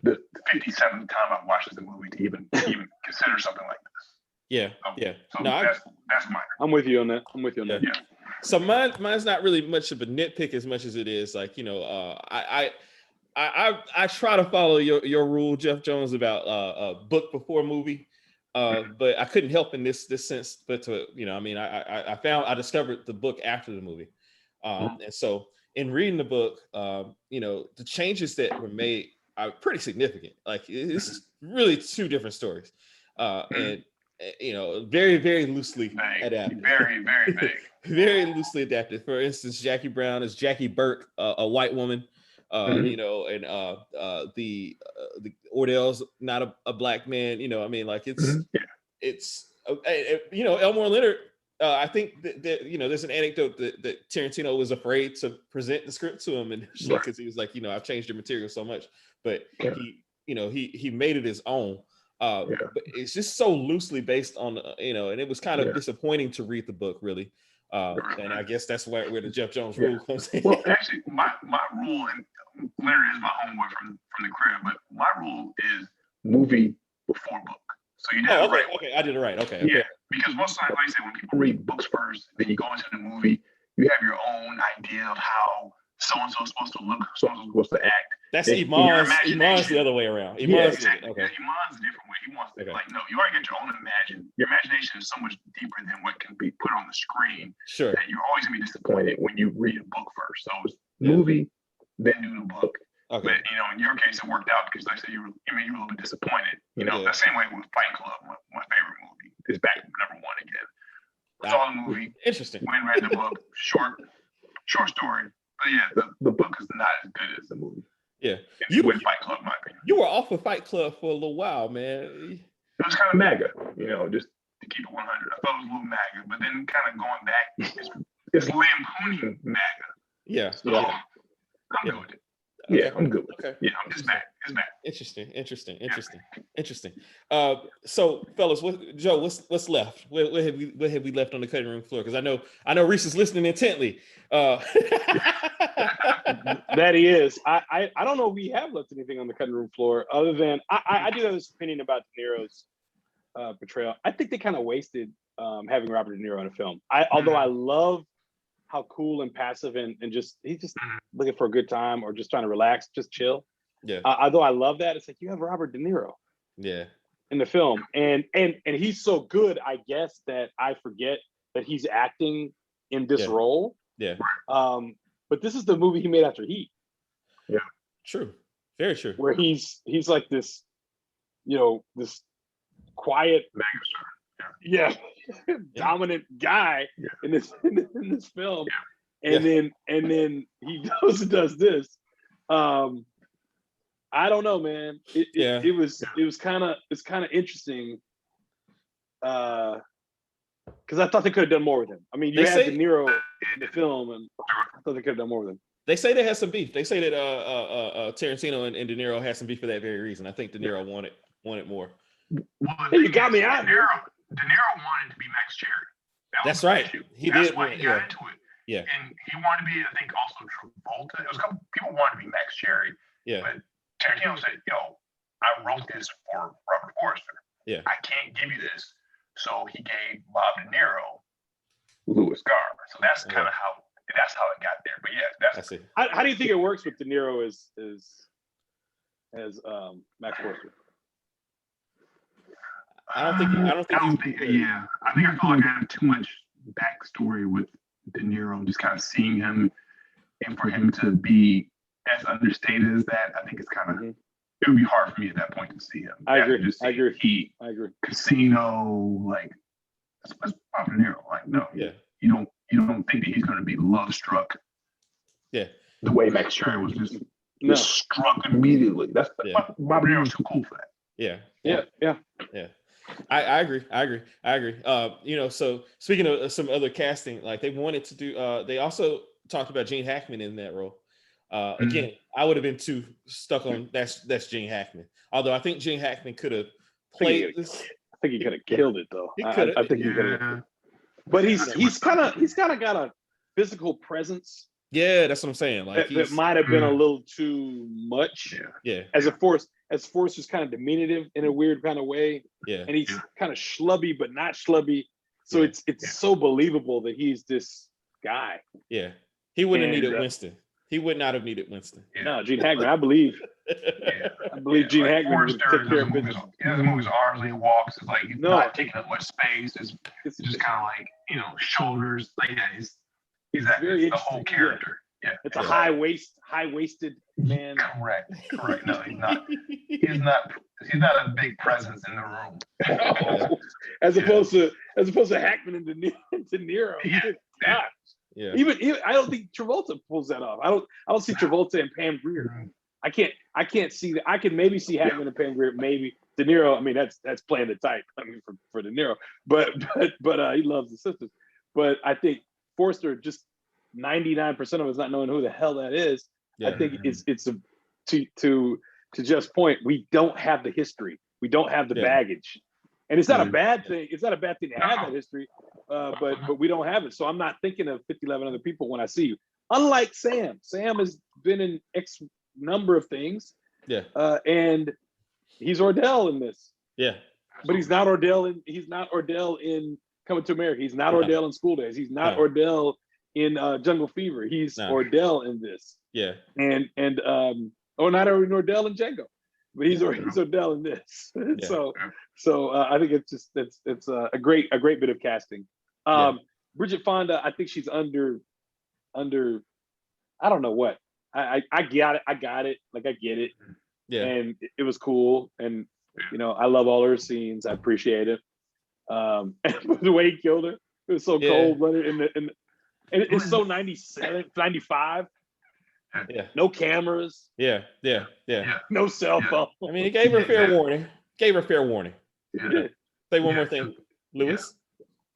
the 57th time I've watched the movie to even consider something like this. Yeah, yeah. So No, that's mine. I'm with you on that. Yeah. So mine's not really much of a nitpick as much as it is like, I try to follow your rule, Geoff Jones, about book before movie. But I couldn't help in this sense, but to, I discovered the book after the movie. And so in reading the book, the changes that were made are pretty significant. Like it's really two different stories. And very, very loosely adapted. Very, very big. Very loosely adapted. For instance, Jackie Brown is Jackie Burke, a white woman. And the Ordell's not a black man. It's Elmore Leonard. I think that there's an anecdote that Tarantino was afraid to present the script to him initially because he was like, I've changed the material so much, but he made it his own. But it's just so loosely based on, and it was kind of disappointing to read the book, really. And I guess that's where the Geoff Jones rule comes in. Well, actually, my rule, and Leonard is my homeboy from the crib, but my rule is movie before book. So you did it right. Okay, I did it right. Okay. Yeah, because most times, like I said, when people read books first, then you go into the movie, you have your own idea of how so-and-so is supposed to look, so-and-so is supposed to act. That's Iman's the other way around. Exactly. Okay. Iman's a different way. He wants to, you already got your own your imagination is so much deeper than what can be put on the screen. Sure. That you're always going to be disappointed when you read a book first. So it's movie, then do the book. Okay. But, in your case, it worked out because, like I said, you were a little bit disappointed. The same way with Fight Club, my favorite movie, is back number one again. Saw the movie. Interesting. Went and read the book. Short story. But yeah, the book is not as good as the movie. Yeah. With Fight Club, in my opinion. You were off of Fight Club for a little while, man. It was kind of MAGA, just to keep it 100. I thought it was a little MAGA, but then kind of going back, it's lampooning MAGA. Yeah. So I'm good with it. Okay. Yeah, I'm good with it. Yeah, I'm just back. It's back. Interesting. So, fellas, Joe, what's left? What have we left on the cutting room floor? Because I know Reese is listening intently. That he is. I don't know if we have left anything on the cutting room floor other than I do have this opinion about De Niro's portrayal. I think they kind of wasted having Robert De Niro in a film. Although I love how cool and passive and just he's just looking for a good time or just trying to relax, just chill. Yeah. Although I love that, it's like you have Robert De Niro. Yeah. In the film, and he's so good, I guess, that I forget that he's acting in this role. Yeah. But this is the movie he made after Heat. Yeah. True. Very true. Where he's like this, this quiet, dominant guy in this film, and then he goes and does this. I don't know, man. It was kind of interesting. Because I thought they could have done more with him. I mean, you had De Niro in the film, and I thought they could have done more with him. They say they had some beef. They say that Tarantino and De Niro had some beef for that very reason. I think De Niro wanted more. Well, you got me out. De Niro wanted to be Max Cherry. That's right. He That's did. why he got into it. Yeah. And he wanted to be, I think, also Travolta. It was a couple people wanted to be Max Cherry. Yeah. But Tarantino said, I wrote this for Robert Forster. Yeah. I can't give you this. So he gave Bob De Niro Louis Gar. So that's kind of how it got there. But yeah, I see. How do you think it works with De Niro as Max Forster? I think I feel like I have too much backstory with De Niro, just kind of seeing him, and for him to be as understated as that, I think it's kind of it would be hard for me at that point to see him. I agree. Just I agree. Heat, I agree. Casino, like that's Robert De Niro. Like, no, you don't think that he's going to be love struck. Yeah, the way Max Cherry was just struck immediately. That's Robert De Niro's too cool for that. Yeah. I agree. So speaking of some other casting, like they wanted to do, they also talked about Gene Hackman in that role. Again, I would have been too stuck on that's Gene Hackman. Although I think Gene Hackman could have played this. I think he could have killed it though. He I think he could have. But he's kind of got a physical presence. Yeah, that's what I'm saying. Like that might have been a little too much. Yeah. As Forrest is kind of diminutive in a weird kind of way. Yeah. And he's kind of schlubby, but not schlubby. So it's so believable that he's this guy. Yeah. He wouldn't have needed Winston. He would not have needed Winston. No, Gene Hackman, I believe. I believe Gene Hackman would take care of business. He doesn't move his arms when he walks. It's like he's not taking up much space. It's just kind of like, shoulders. Like, he's that the whole character. Yeah. It's a high-waisted man. Correct. No, he's not. He's not a big presence in the room. As opposed to Hackman and De Niro. Yeah. Yeah. Even I don't think Travolta pulls that off. I don't see Travolta and Pam Grier. I can't see that. I can maybe see Hackman and Pam Grier. Maybe De Niro. I mean, that's playing the type. I mean, for De Niro, but he loves the sisters. But I think Forster, just 99% of us not knowing who the hell that is. Yeah. I think to Jeff's point, we don't have the history. We don't have the baggage. And it's not a bad thing. It's not a bad thing to have that history, but we don't have it. So I'm not thinking of 11 other people when I see you. Unlike Sam. Sam has been in X number of things. Yeah. And he's Ordell in this. Yeah. But he's not Ordell in Coming to America. He's not Ordell in School Days. He's not Ordell in Jungle Fever. He's Ordell in this. Yeah. And not Ordell in Django. But he's Ordell in this. Yeah. So I think it's a great bit of casting. Bridget Fonda, I think she's under I don't know what. I got it. Like I get it. Yeah. And it was cool. And I love all her scenes. I appreciate it. And the way he killed her, it was so cold-blooded and it's so 97, 95. Yeah. No cameras. Yeah. No cell phone. I mean, he gave her a fair warning. Yeah. Say one more thing, Lewis.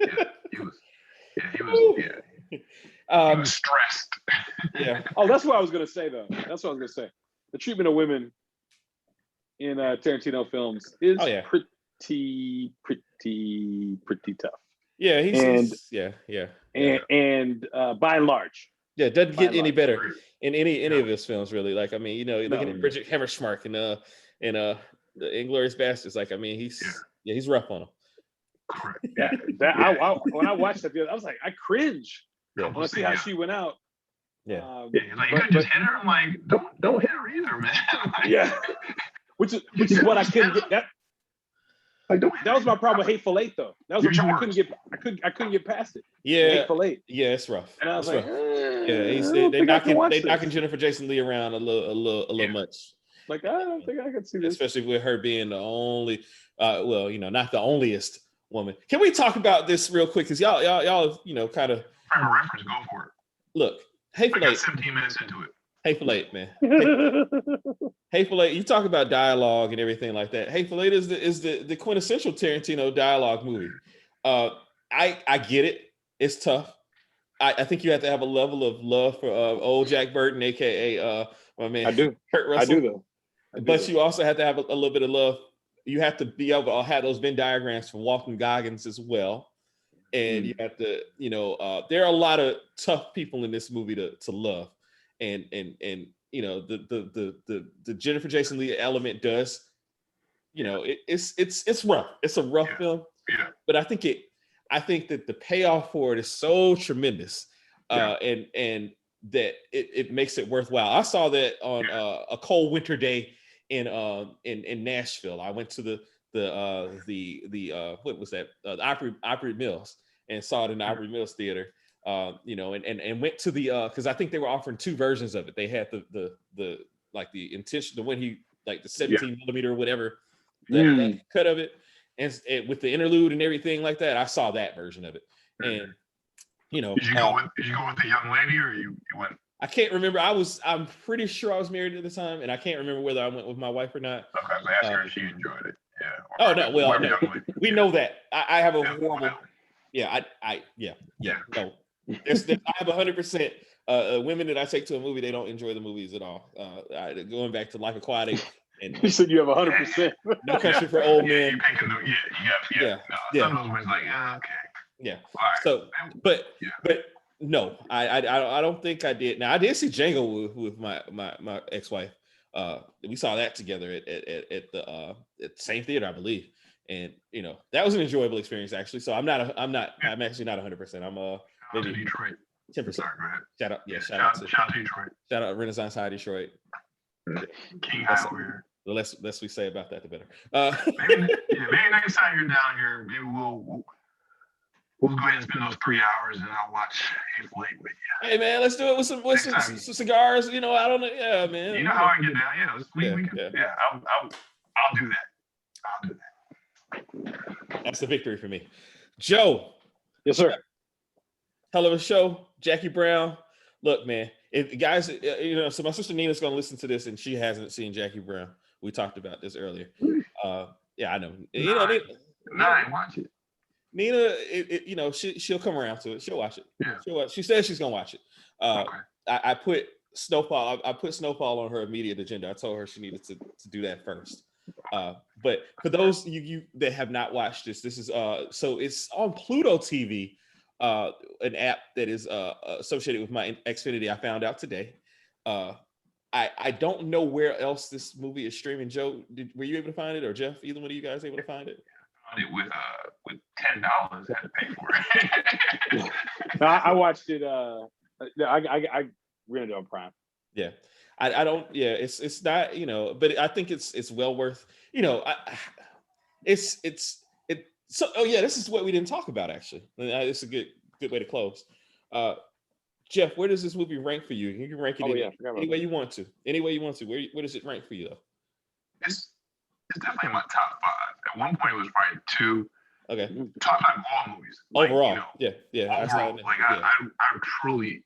Yeah. He was stressed. Yeah. Oh, that's what I was gonna say though. The treatment of women in Tarantino films is pretty tough. Yeah, And by and large. Yeah, it doesn't get any better in any of his films, really. Like, I mean, looking at Bridget Hammerschmark in Inglourious Basterds, like, I mean, he's rough on him. Correct. Yeah. When I watched that, I was like, I cringe. Yeah. I want to see how she went out. Yeah. Like, you could just hit her. I'm like, don't hit her either, man. Yeah. Which is what I couldn't get. That was my problem with Hateful Eight, though. That was I couldn't get past it. Yeah, Hateful Eight. Yeah, it's rough. And I was like, they knocking Jennifer Jason Leigh around a little much. Like, I don't think I could see this, especially with her being the only, not the onlyest woman. Can we talk about this real quick? Because y'all, kind of. Prime reference, go for it. Look, Hateful Eight. 17 minutes into it. Hateful Eight, man. Hateful Eight. You talk about dialogue and everything like that. Hateful Eight is the quintessential Tarantino dialogue movie. I get it. It's tough. I think you have to have a level of love for old Jack Burton, aka my man. I do. Kurt Russell. I do though. But you also have to have a little bit of love. You have to be able to have those Venn diagrams from Walton Goggins as well. And you have to, there are a lot of tough people in this movie to love. And the Jennifer Jason Leigh element does, it's rough. It's a rough film. Yeah. But I think that the payoff for it is so tremendous. And that it makes it worthwhile. I saw that on a cold winter day in Nashville. I went to the what was that? The Opry Mills, and saw it in the Opry Mills Theater. you know, and went to the because I think they were offering 2 versions of it. They had the like the intention, the one he like the 17 millimeter or whatever that cut of it, and with the interlude and everything like that. I saw that version of it, and you know, did you go with the young lady, or you went? I can't remember. I'm pretty sure I was married at the time, and I can't remember whether I went with my wife or not. Okay, so ask her if she enjoyed it. Yeah. Oh no, well, no, we know that. I have a horrible. Well. Yeah, no. I have 100% women that I take to a movie, they don't enjoy the movies at all. Going back to Life Aquatic, and you said you have 100%. No Country for Old Men. Yeah. Some of those ones like, okay. Yeah. Right. So, but no, I don't think I did. Now I did see Django with my ex-wife. We saw that together at the same theater, I believe. And you know, that was an enjoyable experience actually. So I'm actually not 100%. I'm maybe Detroit. 10%. Sorry, go ahead. Shout out to Detroit. Shout out Renaissance High Detroit. King High over here. The less we say about that, the better. Maybe next time you're down here, maybe we'll go ahead and spend those 3 hours, and I'll watch Hateful Eight with you. Hey man, let's do it with some cigars. You know, I don't know. Yeah, man. You know how I get down. I'll do that. That's the victory for me. Joe. Yes, sir. Hell of a show. Jackie Brown. Look, man, guys, you know, so my sister Nina's going to listen to this, and she hasn't seen Jackie Brown. We talked about this earlier. Yeah, I know. You know, watch it. Nina, you know, she'll come around to it. She'll watch it. Yeah. She says she's going to watch it. Okay. I put Snowfall. I put Snowfall on her immediate agenda. I told her she needed to do that first. But for those you that have not watched this is so it's on Pluto TV, an app that is associated with my Xfinity. I found out today. I don't know where else this movie is streaming. Joe, were you able to find it, or Geoff? Either one of you guys able to find it? With $10, I had to pay for it. No, I watched it. I rented it on Prime. Yeah. I don't. Yeah, it's not. You know, but I think it's well worth. You know, So oh yeah, this is what we didn't talk about actually. It's a good way to close. Geoff, where does this movie rank for you? You can rank it any way you want to. Any way you want to. Where does it rank for you though? It's definitely in my top 5. At one point, it was probably 2. Okay. Top 5 all movies. Overall, you know, yeah. Overall, I truly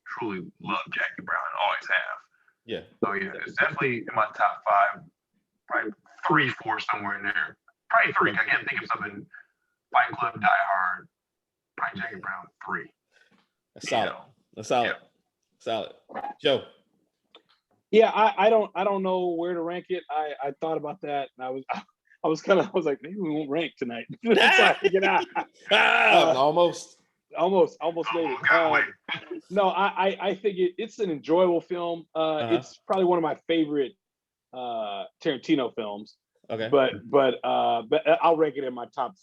love Jackie Brown and always have. Yeah. So yeah, it's definitely in my top 5. Probably 3, 4 somewhere in there. Probably 3. I can't think of something. Fight Club, Die Hard, probably Jackie Brown 3. That's solid. That's solid. Yeah. Solid. Joe. Yeah, I don't know where to rank it. I thought about that, and I was like, maybe we won't rank tonight. Get out. Almost made it. No, I think it's an enjoyable film. It's probably one of my favorite Tarantino films. Okay. But I'll rank it in my top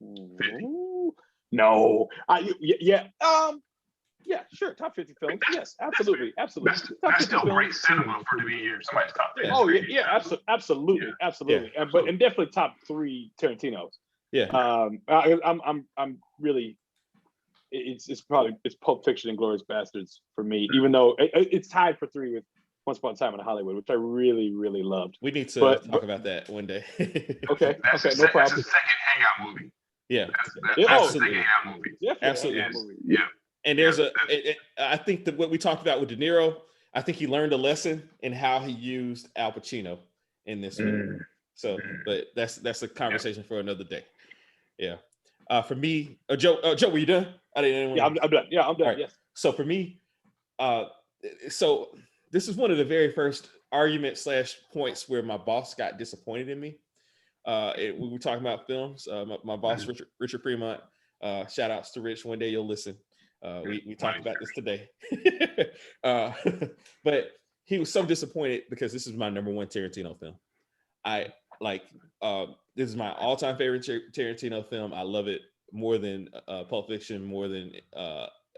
50. No. Yeah, sure. Top 50 films. Yes, absolutely. That's still great cinema for to be here. Somebody's top 50. Oh yeah, absolutely. Yeah. And definitely top 3 Tarantinos. Yeah. I'm really. It's Pulp Fiction and Glorious Bastards for me, even though it's tied for 3 with Once Upon a Time in Hollywood, which I really, really loved. We need to talk about that one day. Okay, no problem. That's a second hangout movie. Yeah, that's absolutely. A second hangout movie. Absolutely. Yeah. And there's I think that what we talked about with De Niro, I think he learned a lesson in how he used Al Pacino in this movie. So, but that's a conversation for another day. Yeah. For me, Joe, were you done? I'm done. Yeah, I'm done. Right. Yes. So for me, so this is one of the very first argument / points where my boss got disappointed in me. We were talking about films. My boss, Richard Fremont, shout outs to Rich. One day you'll listen. We talked about this today. But he was so disappointed because this is my number 1 Tarantino film. This is my all-time favorite Tarantino film. I love it more than Pulp Fiction, more than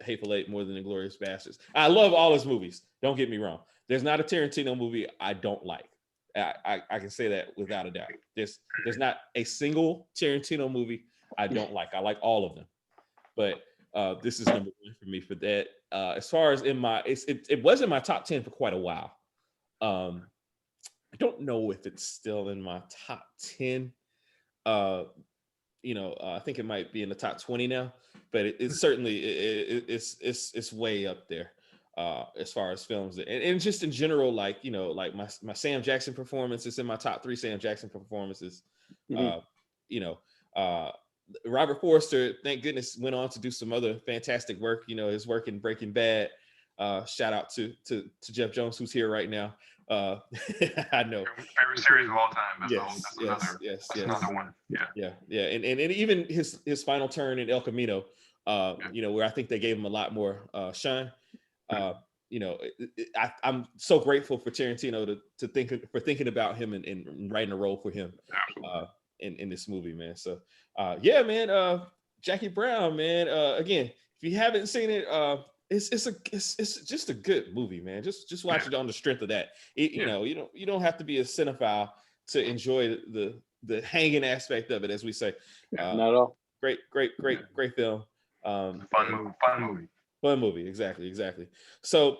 Hateful Eight, more than Inglourious Basterds. I love all his movies. Don't get me wrong. There's not a Tarantino movie I don't like. I can say that without a doubt. There's not a single Tarantino movie I don't like. I like all of them. But this is number one for me for that. As far as it was in my top 10 for quite a while. I don't know if it's still in my top 10. I think it might be in the top 20 now, but it's certainly it's way up there as far as films and just in general, like my Sam Jackson performance is in my top 3 Sam Jackson performances. Robert Forster, thank goodness, went on to do some other fantastic work. His work in Breaking Bad. Shout out to Geoff Jones, who's here right now. I know. Favorite series of all time. Yes. Another one. Yeah. And even his final turn in El Camino, where I think they gave him a lot more shine. I'm so grateful for Tarantino for thinking about him and writing a role for him in this movie, man. So man, Jackie Brown, man. Again, if you haven't seen it, it's just a good movie, man. Just watch it on the strength of that. You don't have to be a cinephile to enjoy the hanging aspect of it, as we say. Not at all. Great film. Fun movie. Exactly. So,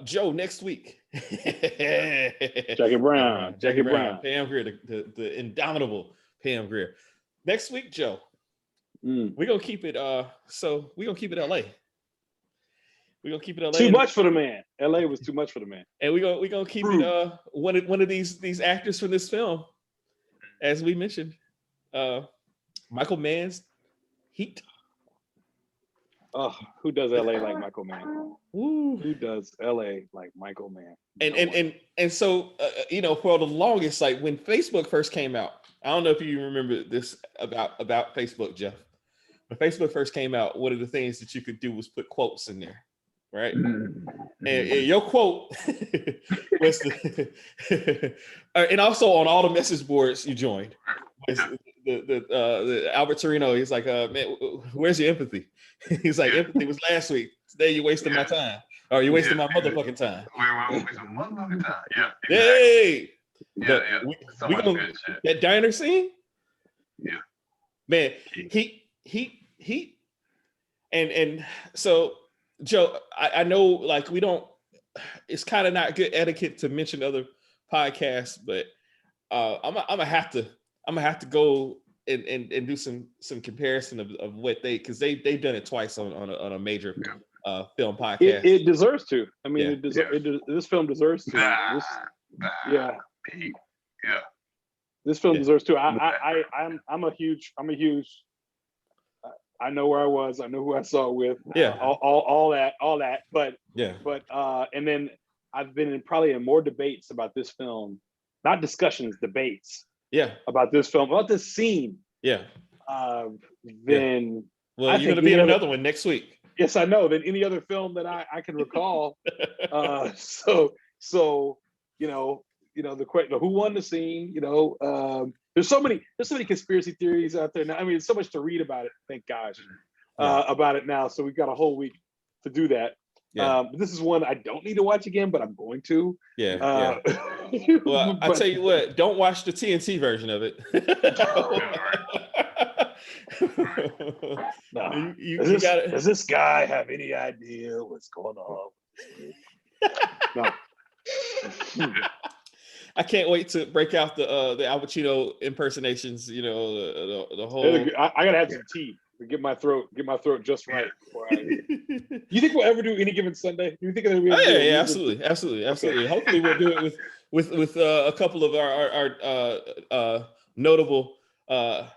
Joe, next week, Jackie Brown, Pam Grier, the indomitable Pam Grier. Next week, Joe, we're gonna keep it. We're gonna keep it LA. We're gonna keep it LA. Too much for the man. LA was too much for the man. And we're gonna keep it one of these actors from this film, as we mentioned, Michael Mann's Heat. Oh, who does LA like Michael Mann? Ooh. Who does LA like Michael Mann? And so for the longest, like when Facebook first came out, I don't know if you remember this about Facebook, Geoff. When Facebook first came out, one of the things that you could do was put quotes in there, right? And your quote was and also on all the message boards you joined was the Albert Torino. He's like, man, where's your empathy? He's like, empathy was last week. Today you wasted my time, or you wasted my motherfucking time. We're wasting motherfucking time. Yeah. Exactly. Hey. We gonna that diner scene. Yeah. Man, he, and so Joe, I know like we don't. It's kind of not good etiquette to mention other podcasts, but I'm gonna have to go and do some comparison of what because they've done it twice on a major film podcast. It deserves to. I mean, this film deserves to. This film deserves to. I'm a huge. I know where I was. I know who I saw it with. All that. But and then I've been probably in more debates about this film, not discussions, debates. About this film, about this scene. Well, you're going to be in another one next week. Yes, I know. Than any other film that I can recall. So the who won the scene. There's so many conspiracy theories out there now. I mean, there's so much to read about it. Thank gosh about it now. So we've got a whole week to do that. But this is one I don't need to watch again, but I'm going to. Well, I'll tell you what, don't watch the TNT version of it. Does this guy have any idea what's going on? No. I can't wait to break out the Al Pacino impersonations. The whole. I gotta have some tea to get my throat just right. You think we'll ever do Any Given Sunday? Do you think it'll be? Absolutely. Okay. Hopefully, we'll do it with a couple of our notable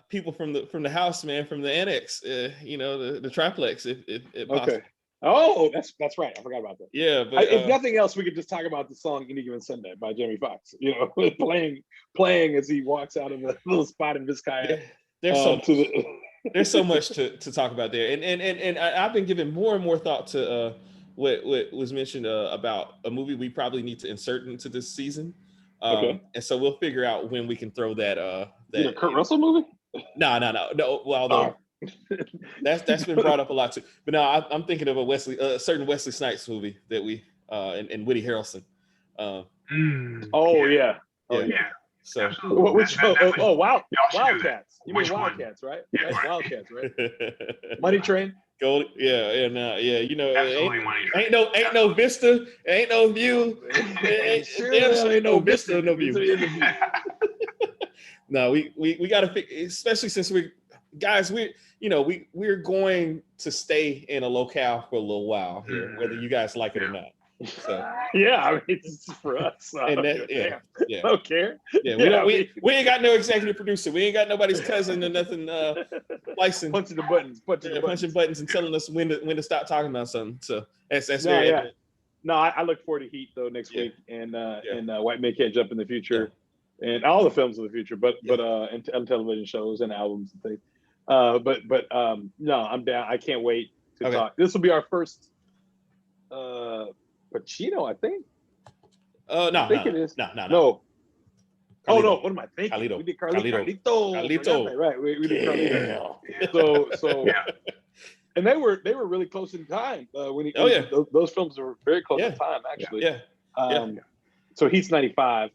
people from the house, man, from the annex. The triplex, if possible. Okay. Oh, that's right. I forgot about that. Yeah, but if nothing else, we could just talk about the song "Any Given Sunday" by Jamie Foxx. Playing as he walks out of a little spot in Vizcaya. There's so much to talk about there, and I've been giving more and more thought to what was mentioned about a movie we probably need to insert into this season. And so we'll figure out when we can throw that. That Kurt Russell movie? No. Well, that's been brought up a lot too. But no, I'm thinking of a certain Wesley Snipes movie that we and Woody Harrelson. So Wildcats. You mean Wildcats, right? That's Wildcats, right? Money Train. Gold, yeah, and you know, Absolutely money train. ain't no vista, ain't no view. Ain't no vista, no view. No, we got to fix, especially since we're going to stay in a locale for a little while here, whether you guys like it or not. So yeah, I mean, it's for us. And that, I don't care. Yeah, we ain't got no executive producer. We ain't got nobody's cousin or nothing. Licensed punching buttons and telling us when to stop talking about something. So that's very evident. No, I look forward to Heat though next week, and White Men Can't Jump in the future, and all the films in the future, but and television shows and albums and things. No, I'm down. I can't wait to talk. This will be our first Pacino, I think. No, I think it is. No. Carlito. Oh no, what am I thinking? Carlito. We did Carlito. Right, we did Carlito. So and they were really close in time when those films were very close in time actually. So Heat's 95.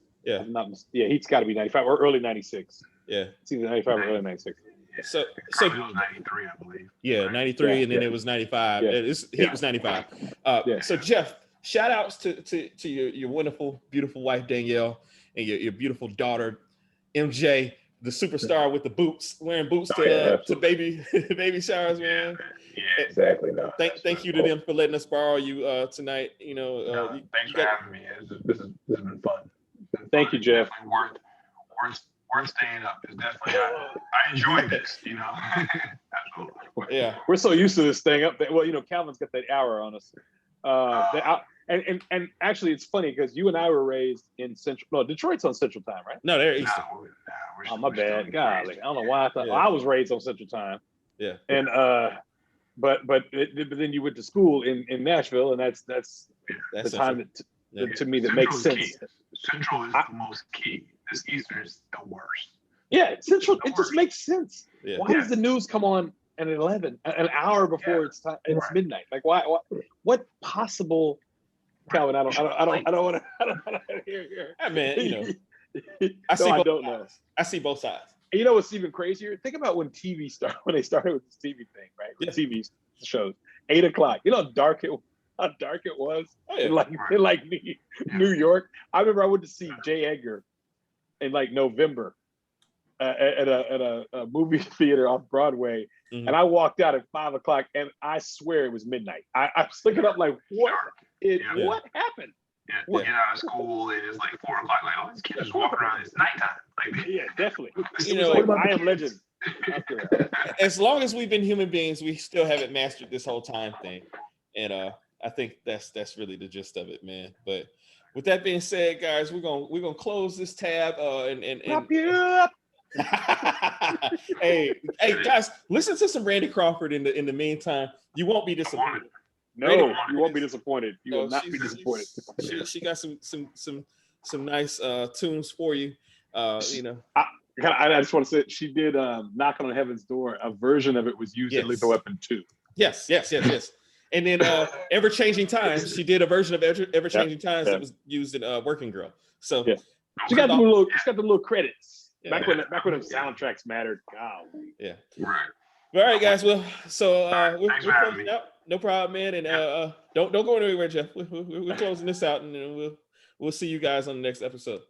Heat's got to be 95 or early 96. Yeah, it's either 95 or early 96. So it was 93, I believe. Yeah, 93, and then it was 95. Heat was 95. So Geoff, shout outs to your wonderful, beautiful wife Danielle and your beautiful daughter MJ, the superstar with the boots, wearing boots to baby showers, man. Yeah, exactly. No, thank you to them for letting us borrow you tonight. You know, thanks for having me. This has been fun. Thank you, Geoff. Worth staying up. It's definitely I enjoyed this, you know. Absolutely. Yeah, we're so used to this thing up there. Well, Calvin's got that hour on us. And actually, it's funny because you and I were raised in Central. No, Detroit's on Central Time, right? No, they're Eastern. Oh, my bad. Golly, I don't know why I thought I was raised on Central Time. Yeah. And but then you went to school in Nashville, and that's the time that to me that makes sense. Central is the most key. This Eastern is the worst. Yeah, Central. It just makes sense. Yeah. Why does the news come on at 11, an hour before it's time? It's midnight. Like why? What possible? Calvin, I don't want to hear. I mean, I see both sides. And you know what's even crazier? Think about when TV started. When they started with this TV thing, right? With TV shows, 8 o'clock. You know how dark it was. In New York. I remember I went to see J. Edgar in November at a movie theater off Broadway, and I walked out at 5 o'clock, and I swear it was midnight. I was looking up what happened? Yeah, get out of school and it's 4 o'clock. These kids just walking around. It's nighttime. Yeah, definitely. I Am Legend. As long as we've been human beings, we still haven't mastered this whole time thing, and I think that's really the gist of it, man. But with that being said, guys, we're gonna close this tab and wrap you up. hey guys, listen to some Randy Crawford in the meantime. You won't be disappointed. No, you won't be disappointed. You will not be disappointed. She got some nice tunes for you. I just want to say she did "Knocking on Heaven's Door." A version of it was used in Lethal Weapon 2. Yes. And then Ever Changing Times, she did a version of Ever Changing Times that was used in Working Girl. So she got the little credits back when the soundtracks mattered. Wow. Yeah. Right. All right, guys. Well, so we're closing out. No problem, man. And don't go anywhere, Geoff. We're closing this out, and then we'll see you guys on the next episode.